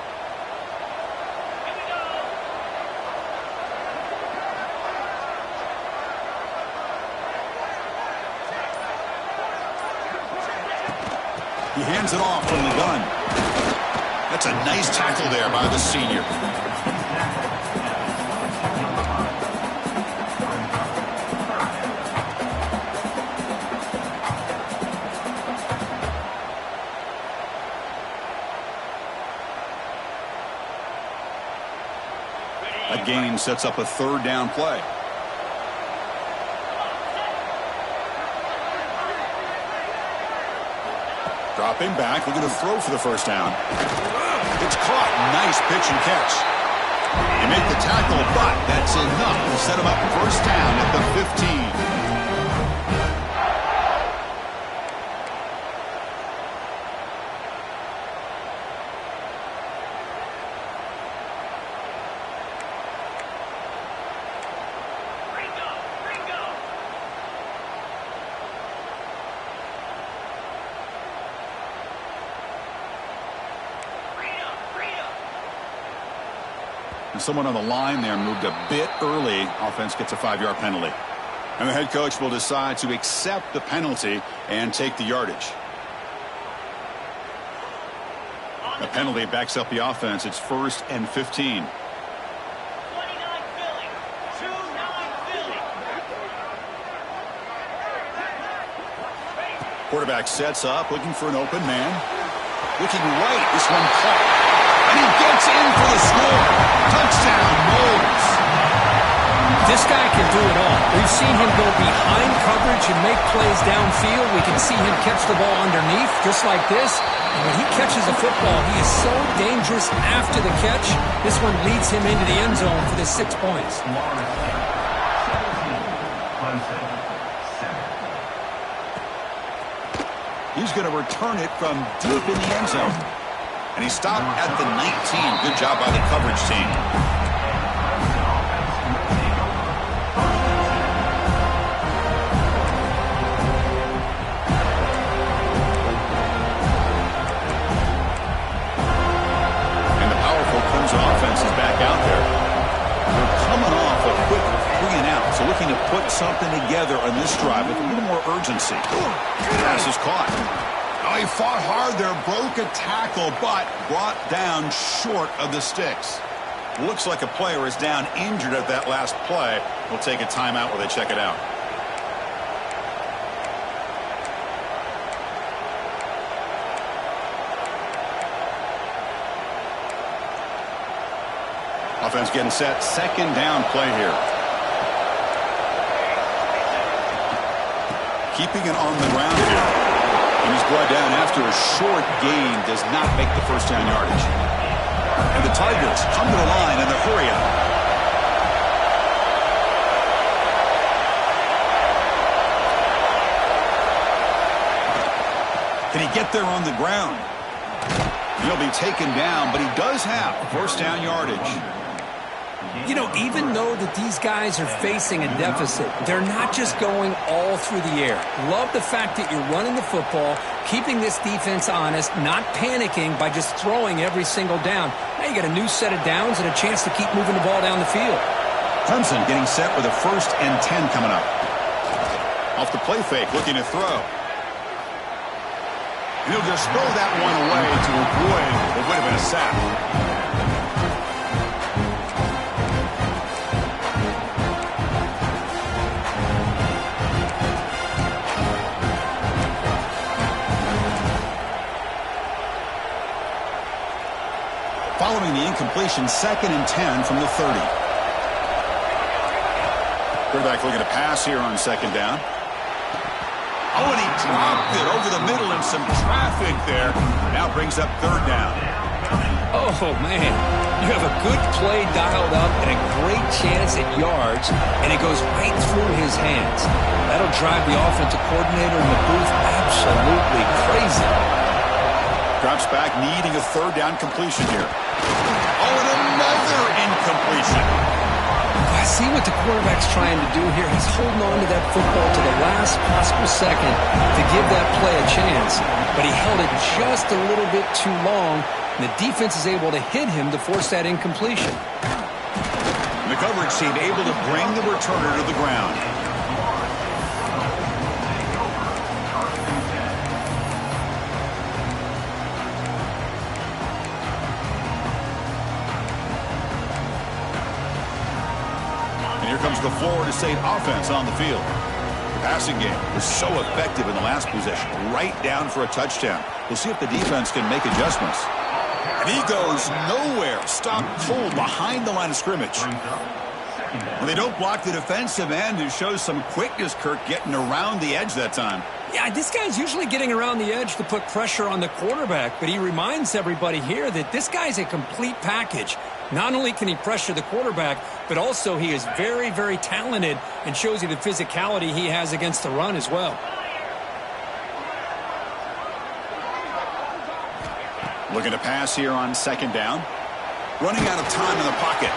He hands it off from the gun. That's a nice tackle there by the senior. That gain sets up a third down play. Dropping back, looking to throw for the first down. It's caught. Nice pitch and catch. You make the tackle, but that's enough to set him up first down at the 15. Someone on the line there moved a bit early. Offense gets a 5-yard penalty. And the head coach will decide to accept the penalty and take the yardage. The penalty backs up the offense. It's 1st and 15. Quarterback sets up, looking for an open man. Looking right, this one caught. And he gets in for the score. Touchdown, Moles.
This guy can do it all. We've seen him go behind coverage and make plays downfield. We can see him catch the ball underneath, just like this. And when he catches the football, he is so dangerous after the catch. This one leads him into the end zone for the 6 points.
He's going to return it from deep in the end zone. And he stopped at the 19. Good job by the coverage team. And the powerful Clemson offense is back out there. They're coming off a quick 3 and out. So looking to put something together on this drive with a little more urgency. Pass is caught. Oh, he fought hard there, broke a tackle, but brought down short of the sticks. Looks like a player is down injured at that last play. We'll take a timeout while they check it out. Offense getting set. Second down play here. Keeping it on the ground here. And he's brought down after a short gain. Does not make the first down yardage. And the Tigers come to the line in the hurry up. Can he get there on the ground? He'll be taken down, but he does have first down yardage.
You know, even though that these guys are facing a deficit, they're not just going all through the air. Love the fact that you're running the football, keeping this defense honest, not panicking by just throwing every single down. Now you got a new set of downs and a chance to keep moving the ball down the field.
Clemson getting set with a 1st and 10 coming up. Off the play fake, looking to throw. He'll just throw that one away to avoid what would have been a sack. Following the incompletion, 2nd and 10 from the 30. Quarterback looking to pass here on 2nd down. Oh, and he dropped it over the middle and some traffic there. Now brings up 3rd down.
Oh, man. You have a good play dialed up and a great chance at yards, and it goes right through his hands. That'll drive the offensive coordinator in the booth absolutely crazy.
Drops back, needing a 3rd down completion here. Oh, and another incompletion.
I see what the quarterback's trying to do here. He's holding on to that football to the last possible second to give that play a chance. But he held it just a little bit too long, and the defense is able to hit him to force that incompletion.
The coverage team able to bring the returner to the ground. Here comes the Florida State offense on the field. The passing game was so effective in the last possession, right down for a touchdown. We'll see if the defense can make adjustments. And he goes nowhere. Stopped cold behind the line of scrimmage. When they don't block the defensive end, who shows some quickness, Kirk, getting around the edge that time.
Yeah, this guy's usually getting around the edge to put pressure on the quarterback, but he reminds everybody here that this guy's a complete package. Not only can he pressure the quarterback, but also he is very, very talented and shows you the physicality he has against the run as well.
Looking to pass here on 2nd down. Running out of time in the pocket.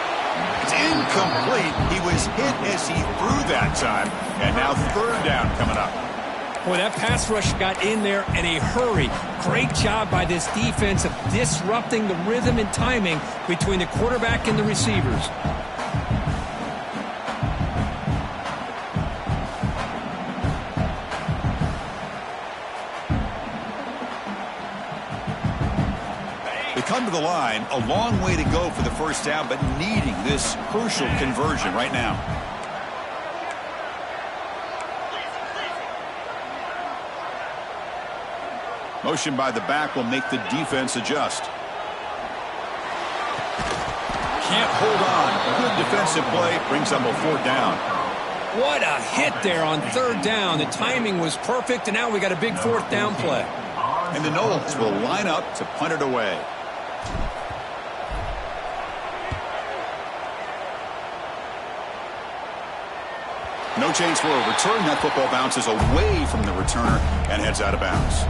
It's incomplete. He was hit as he threw that time. And now 3rd down coming up.
Boy, that pass rush got in there in a hurry. Great job by this defense of disrupting the rhythm and timing between the quarterback and the receivers.
They come to the line, a long way to go for the 1st down, but needing this crucial conversion right now. Motion by the back will make the defense adjust. Can't hold on. Good defensive play. Brings up a 4th down.
What a hit there on 3rd down. The timing was perfect, and now we got a big 4th down play.
And the Noles will line up to punt it away. No chance for a return. That football bounces away from the returner and heads out of bounds.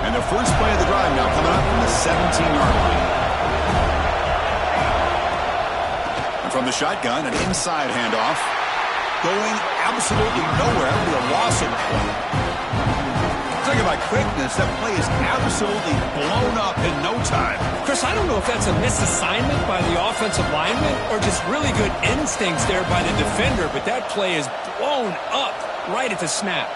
And the first play of the drive now coming up from the 17-yard line. And from the shotgun, an inside handoff. Going absolutely nowhere. That would be a loss of play. Talking about quickness, that play is absolutely blown up in no time.
Chris, I don't know if that's a misassignment by the offensive lineman or just really good instincts there by the defender, but that play is blown up right at the snap.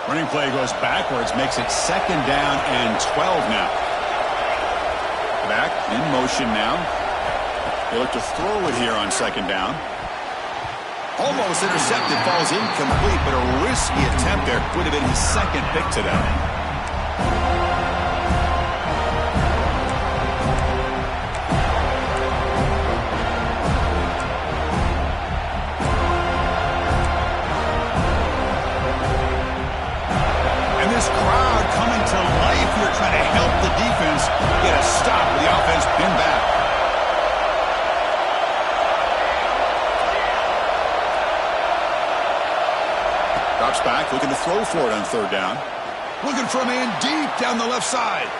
Running play goes backwards, makes it 2nd down and 12 now. Back in motion now. They look to throw it here on 2nd down. Almost intercepted, falls incomplete, but a risky attempt there. Would have been his 2nd pick today. Trying to help the defense get a stop with the offense pinned back. Drops back, looking to throw for it on 3rd down. Looking for a man deep down the left side.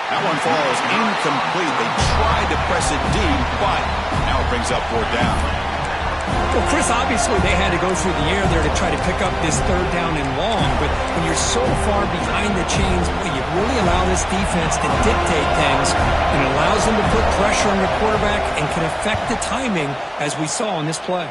That one falls incomplete. They tried to press it deep, but now it brings up 4th down.
Well, Chris, obviously they had to go through the air there to try to pick up this 3rd down and long, but when you're so far behind the chains, boy, you really allow this defense to dictate things, and it allows them to put pressure on your quarterback and can affect the timing, as we saw on this play.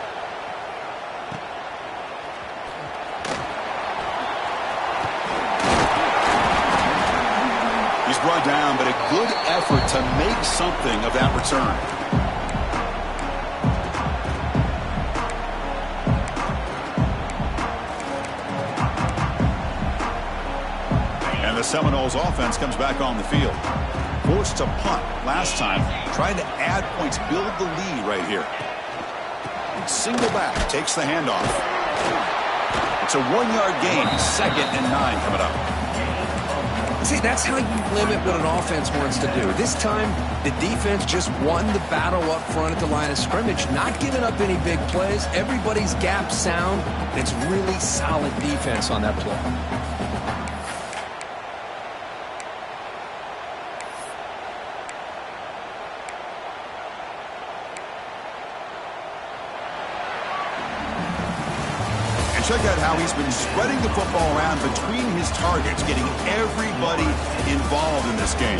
He's brought down, but a good effort to make something of that return. The Seminoles offense comes back on the field. Forced to punt last time, trying to add points, build the lead right here. Single back, takes the handoff. It's a 1-yard gain, 2nd and 9 coming up.
See, that's how you limit what an offense wants to do. This time, the defense just won the battle up front at the line of scrimmage, not giving up any big plays. Everybody's gap sound. It's really solid defense on that play.
Check out how he's been spreading the football around between his targets, getting everybody involved in this game.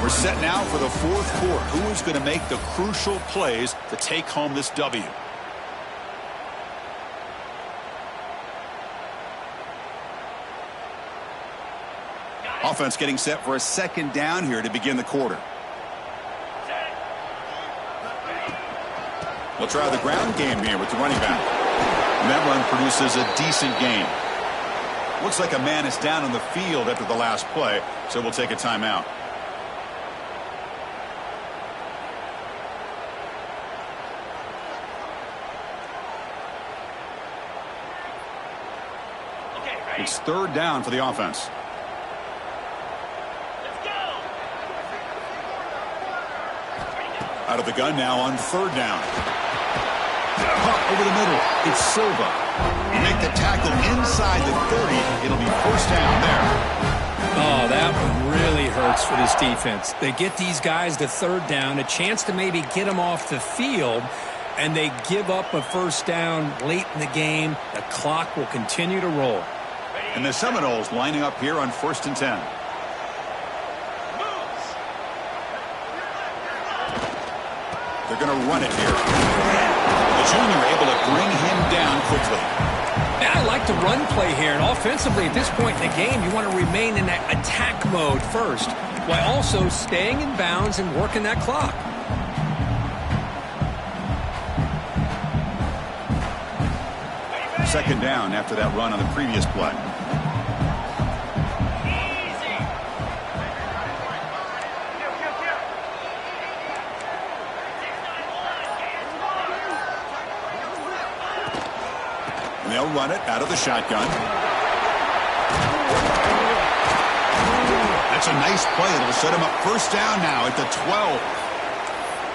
We're set now for the 4th quarter. Who is going to make the crucial plays to take home this W? Offense getting set for a 2nd down here to begin the quarter. We'll try the ground game here with the running back. And that run produces a decent gain. Looks like a man is down on the field after the last play, so we'll take a timeout. It's 3rd down for the offense. Out of the gun now on 3rd down. Pop over the middle. It's Silva. You make the tackle inside the 30. It'll be 1st down there.
Oh, that one really hurts for this defense. They get these guys to 3rd down, a chance to maybe get them off the field, and they give up a 1st down late in the game. The clock will continue to roll.
And the Seminoles lining up here on 1st and 10. They're going to run it here. The junior able to bring him down quickly.
Yeah, I like the run play here. And offensively, at this point in the game, you want to remain in that attack mode first, while also staying in bounds and working that clock.
Second down after that run on the previous play. And they'll run it out of the shotgun. That's a nice play. It'll set him up first down now at the 12.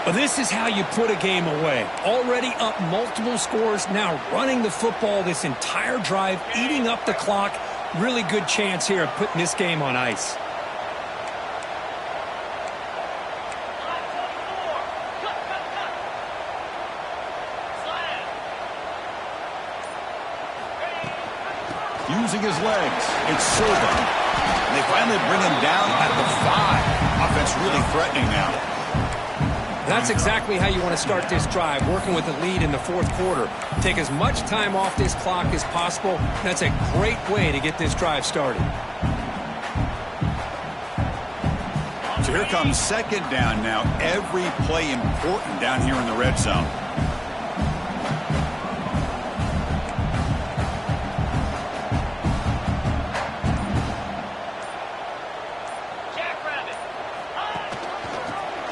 Well, this is how you put a game away. Already up multiple scores, now running the football this entire drive, eating up the clock. Really good chance here of putting this game on ice.
Using his legs, it's Silva. And they finally bring him down at the 5. Offense really threatening now.
That's exactly how you want to start this drive, working with the lead in the fourth quarter. Take as much time off this clock as possible. That's a great way to get this drive started.
So here comes second down now. Every play important down here in the red zone.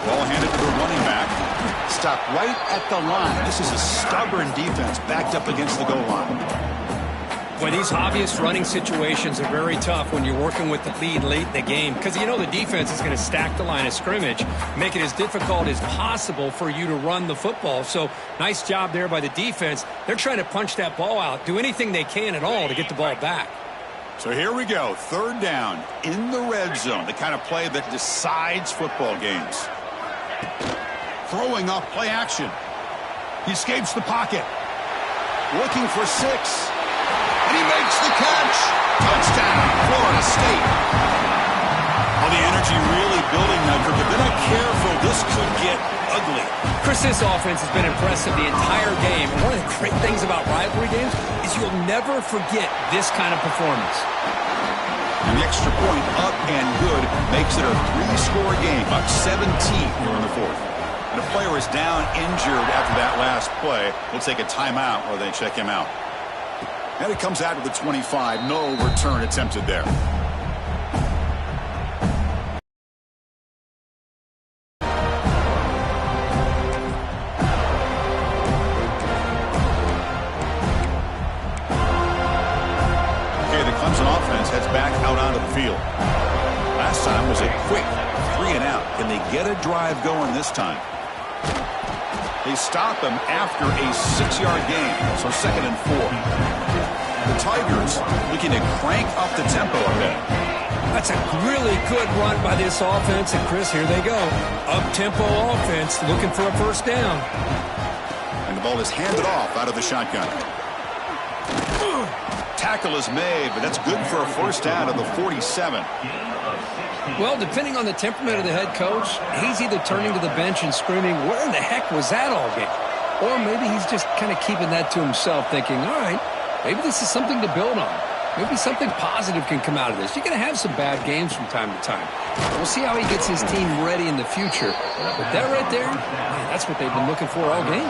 Ball handed to the running back. Stop right at the line. This is a stubborn defense backed up against the goal line.
Boy, these obvious running situations are very tough when you're working with the lead late in the game, because you know the defense is going to stack the line of scrimmage, make it as difficult as possible for you to run the football. So nice job there by the defense. They're trying to punch that ball out, do anything they can at all to get the ball back.
So here we go, third down in the red zone, the kind of play that decides football games. Throwing off play action. He escapes the pocket. Looking for 6. And he makes the catch. Touchdown, Florida State. Well, the energy really building now, but they're not careful. This could get ugly.
Chris, this offense has been impressive the entire game. And one of the great things about rivalry games is you'll never forget this kind of performance.
And the extra point up and good makes it a 3-score game, up 17 here in the fourth. And a player is down injured after that last play. We'll take a timeout while they check him out. And it comes out to the 25. No return attempted there. Okay, the Clemson offense heads back out onto the field. Last time was a quick 3-and-out. Can they get a drive going this time? They stop him after a 6-yard gain, so 2nd and 4. The Tigers looking to crank up the tempo a bit.
That's a really good run by this offense, and Chris, here they go. Up-tempo offense looking for a first down.
And the ball is handed off out of the shotgun. Tackle is made, but that's good for a first down at the 47.
Well, depending on the temperament of the head coach, he's either turning to the bench and screaming, where in the heck was that all game? Or maybe he's just kind of keeping that to himself, thinking, all right, maybe this is something to build on. Maybe something positive can come out of this. You're going to have some bad games from time to time. We'll see how he gets his team ready in the future. But that right there, man, that's what they've been looking for all game.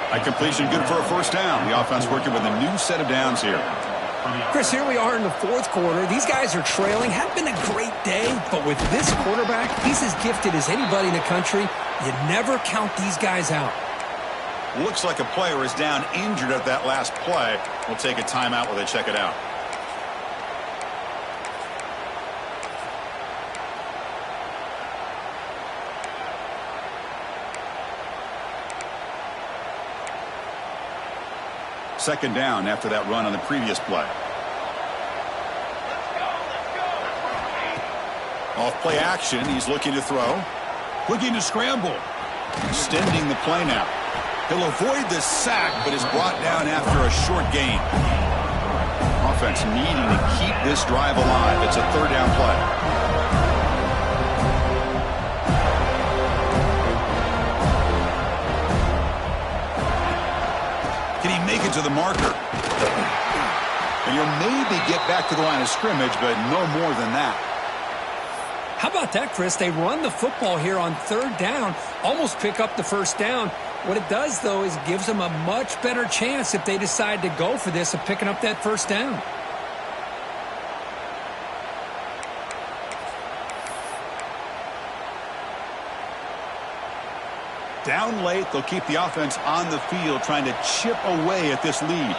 A completion good for a first down. The offense working with a new set of downs here.
Chris, here we are in the fourth quarter. These guys are trailing. Hadn't been a great day, but with this quarterback, he's as gifted as anybody in the country. You never count these guys out.
Looks like a player is down injured at that last play. We'll take a timeout while they check it out. Second down after that run on the previous play. Off play action, he's looking to throw. Looking to scramble. Extending the play now. He'll avoid the sack, but is brought down after a short gain. Offense needing to keep this drive alive. It's a third down play. Can he make it to the marker. And you'll maybe get back to the line of scrimmage, but no more than that.
How about that, Chris? They run the football here on third down, almost pick up the first down. What it does, though, is it gives them a much better chance if they decide to go for this of picking up that first down.
Down late, they'll keep the offense on the field trying to chip away at this lead.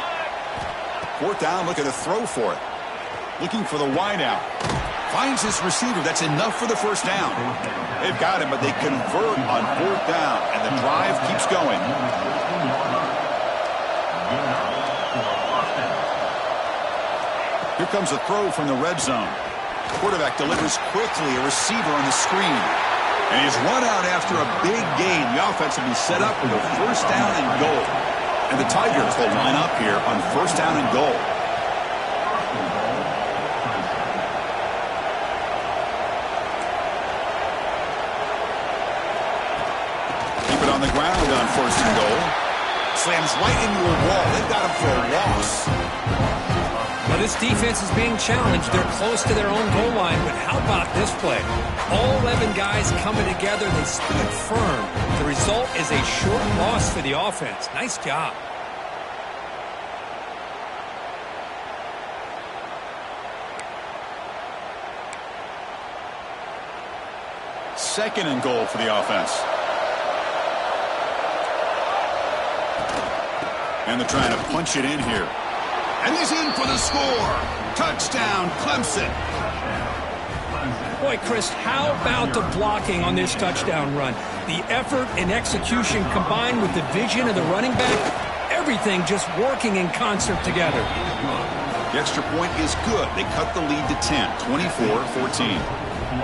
Fourth down, looking to throw for it. Looking for the wideout. Finds his receiver. That's enough for the first down. They've got him, but they convert on fourth down, and the drive keeps going. Here comes a throw from the red zone. Quarterback delivers quickly, a receiver on the screen. And he's run out after a big gain. The offense will be set up with a first down and goal. And the Tigers will line up here on first down and goal. Keep it on the ground on first and goal. Slams right into a wall. They've got him for a loss.
Well, this defense is being challenged. They're close to their own goal line, but how about this play? All 11 guys coming together. They stood firm. The result is a short loss for the offense. Nice job.
Second and goal for the offense. And they're trying to punch it in here. And he's in for the score. Touchdown, Clemson.
Boy, Chris, how about the blocking on this touchdown run? The effort and execution combined with the vision of the running back, everything just working in concert together.
The extra point is good. They cut the lead to 10, 24-14.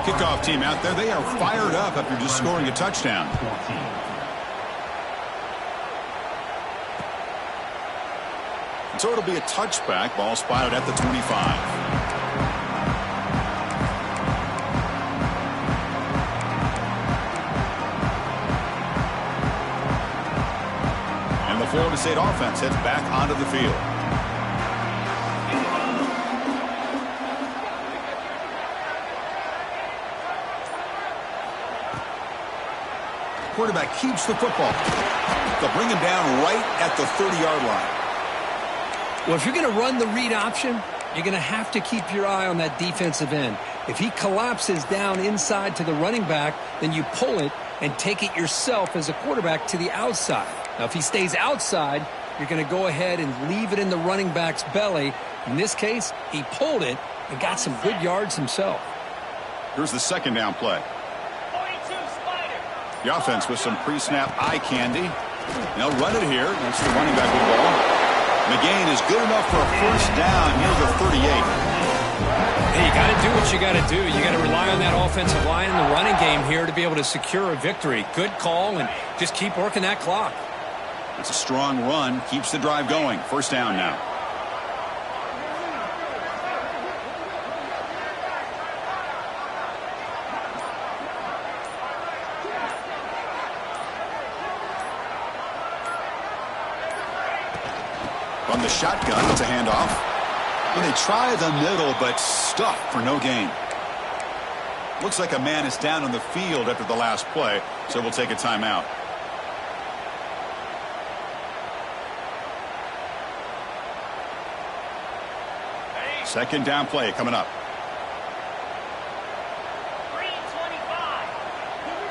Kickoff team out there, they are fired up after just scoring a touchdown. So it'll be a touchback. Ball spotted at the 25. And the Florida State offense heads back onto the field. Quarterback keeps the football. They'll bring him down right at the 30-yard line.
Well, if you're going to run the read option, you're going to have to keep your eye on that defensive end. If he collapses down inside to the running back, then you pull it and take it yourself as a quarterback to the outside. Now, if he stays outside, you're going to go ahead and leave it in the running back's belly. In this case, he pulled it and got some good yards himself. Here's the second down play. The offense with some pre-snap eye candy. They'll run it here. That's the running back with the ball. The gain is good enough for a first down near the 38. Hey, you got to do what you got to do. You got to rely on that offensive line in the running game here to be able to secure a victory. Good call, and just keep working that clock.
It's a strong run. Keeps the drive going. First down now. From the shotgun, it's a handoff. And they try the middle, but stuffed for no gain. Looks like a man is down on the field after the last play, so we'll take a timeout. Second down play coming up.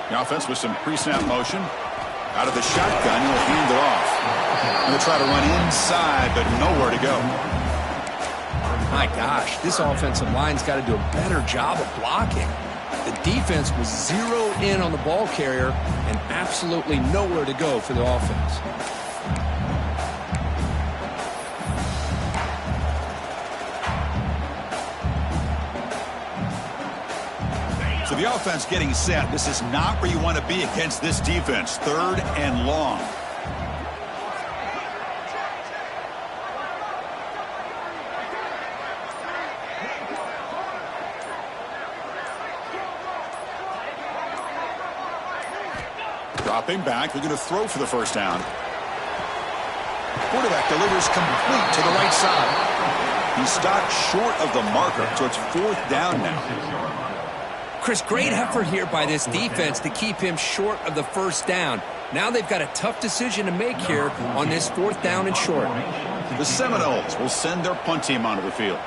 The offense with some pre-snap motion. Out of the shotgun, he'll hand it off. And they'll try to run inside, but nowhere to go.
My gosh, this offensive line's got to do a better job of blocking. The defense was zeroed in on the ball carrier and absolutely nowhere to go for the offense.
So the offense getting set. This is not where you want to be against this defense. Third and long. Dropping back, they're going to throw for the first down. Quarterback delivers complete to the right side. He stopped short of the marker, so it's 4th down now.
Chris, great effort here by this defense to keep him short of the 1st down. Now they've got a tough decision to make here on this 4th down and short.
The Seminoles will send their punt team onto the field.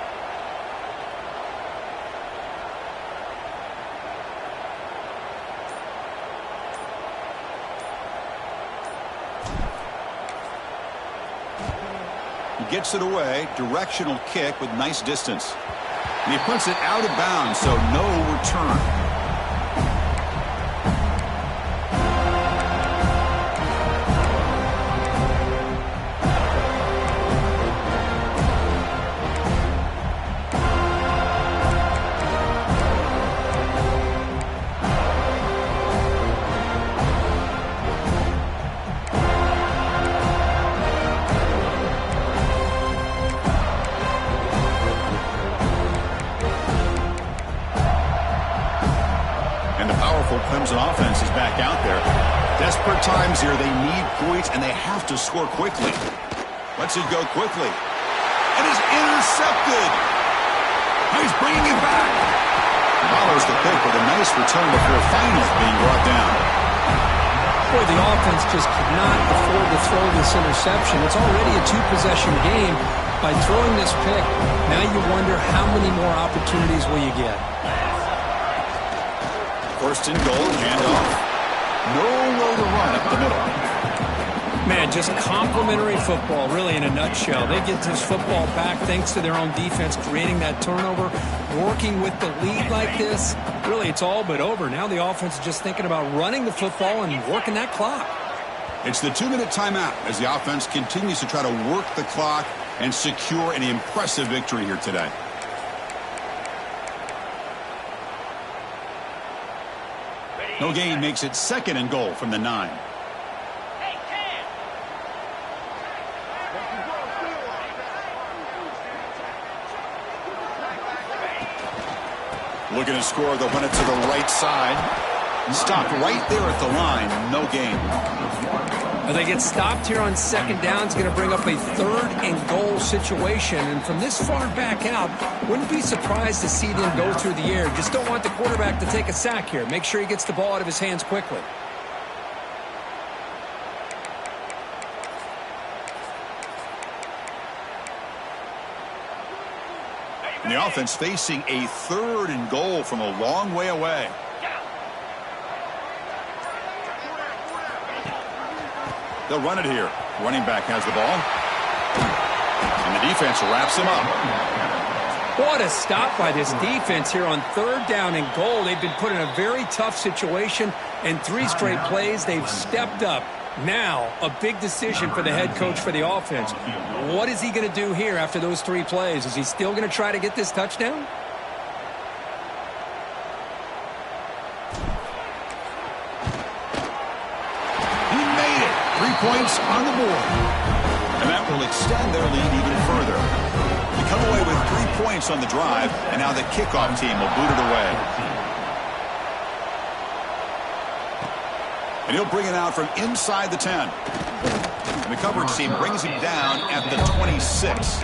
He gets it away, directional kick with nice distance. And he puts it out of bounds, so no return. Clemson offense is back out there. Desperate times here. They need points, and they have to score quickly. Lets it go quickly. And is intercepted. He's bringing it back. Follows the pick with a nice return before finally being brought down.
Boy, the offense just could not afford to throw this interception. It's already a 2-possession game. By throwing this pick, now you wonder how many more opportunities will you get.
1st and goal, handoff. Nowhere to run up the middle.
Man, just complimentary football, really, in a nutshell. They get this football back thanks to their own defense, creating that turnover, working with the lead like this. Really, it's all but over. Now the offense is just thinking about running the football and working that clock.
It's the 2-minute timeout as the offense continues to try to work the clock and secure an impressive victory here today. No gain makes it 2nd and goal from the 9. Looking to score, they'll run it to the right side. Stopped right there at the line. No gain.
Well, they get stopped here on 2nd down. It's going to bring up a 3rd and goal situation. And from this far back out, wouldn't be surprised to see them go through the air. Just don't want the quarterback to take a sack here. Make sure he gets the ball out of his hands quickly.
And the offense facing a 3rd and goal from a long way away. They'll run it here. Running back has the ball. And the defense wraps him up.
What a stop by this defense here on 3rd down and goal. They've been put in a very tough situation, and 3 straight plays, they've stepped up. Now, a big decision for the head coach for the offense. What is he going to do here after those 3 plays? Is he still going to try to get this touchdown?
Points on the board. And that will extend their lead even further. They come away with 3 points on the drive, and now the kickoff team will boot it away. And he'll bring it out from inside the 10. And the coverage team brings him down at the 26.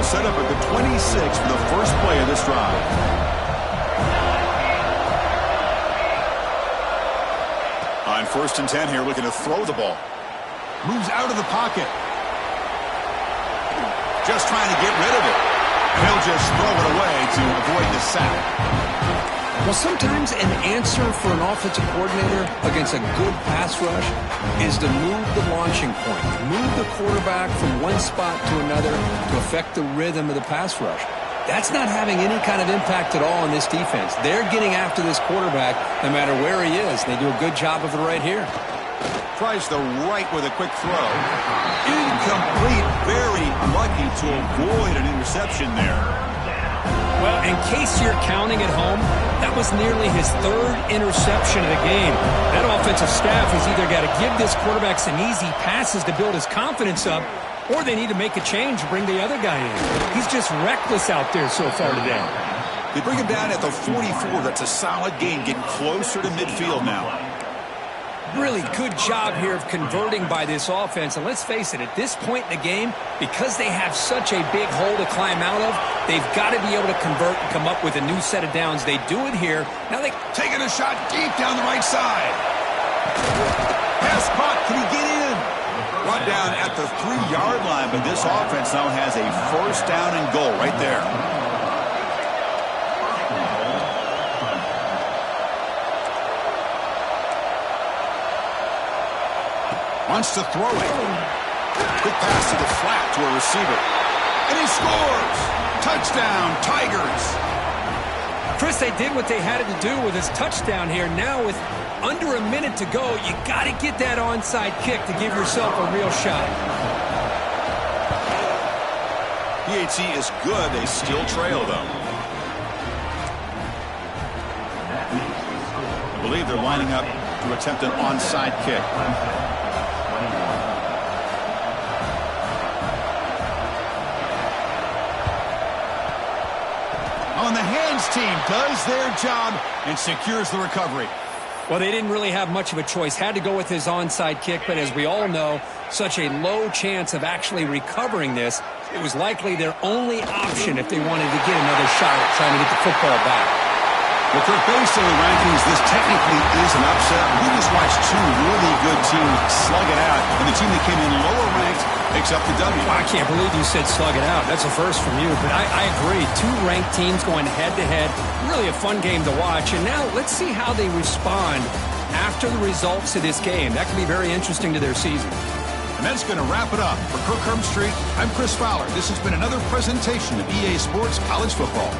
Set up at the 26 for the first play of this drive. On 1st and 10 here, looking to throw the ball. Moves out of the pocket. Just trying to get rid of it. And he'll just throw it away to avoid the sack.
Well, sometimes an answer for an offensive coordinator against a good pass rush is to move the launching point, move the quarterback from one spot to another to affect the rhythm of the pass rush. That's not having any kind of impact at all on this defense. They're getting after this quarterback no matter where he is. They do a good job of it right here.
Tries the right with a quick throw. Incomplete. Very lucky to avoid an interception there.
Well, in case you're counting at home, that was nearly his third interception of the game. That offensive staff has either got to give this quarterback some easy passes to build his confidence up, or they need to make a change and bring the other guy in. He's just reckless out there so far today.
They bring him down at the 44. That's a solid gain, getting closer to midfield now.
Really good job here of converting by this offense. And let's face it, at this point in the game, because they have such a big hole to climb out of, they've got to be able to convert and come up with a new set of downs. They do it here. Now they
taking a shot deep down the right side. Pass caught. Can he get in? Brought down at the 3-yard line, but this offense now has a first down and goal right there. Wants to throw it. Quick pass to the flat to a receiver. And he scores! Touchdown, Tigers!
Chris, they did what they had to do with his touchdown here. Now with under a minute to go, you got to get that onside kick to give yourself a real shot.
PAT is good. They still trail, though. I believe they're lining up to attempt an onside kick. On the hands team does their job and secures the recovery.
Well, they didn't really have much of a choice. Had to go with his onside kick, but as we all know, such a low chance of actually recovering this. It was likely their only option if they wanted to get another shot at trying to get the football back.
Well, Kirk, based on the rankings, this technically is an upset. We just watched two really good teams slug it out, and the team that came in lower ranked picks up the W.
I can't believe you said slug it out. That's a first from you, but I agree. Two ranked teams going head-to-head. Really a fun game to watch, and now let's see how they respond after the results of this game. That can be very interesting to their season.
And that's going to wrap it up. For Kirk Herbstreit, I'm Chris Fowler. This has been another presentation of EA Sports College Football.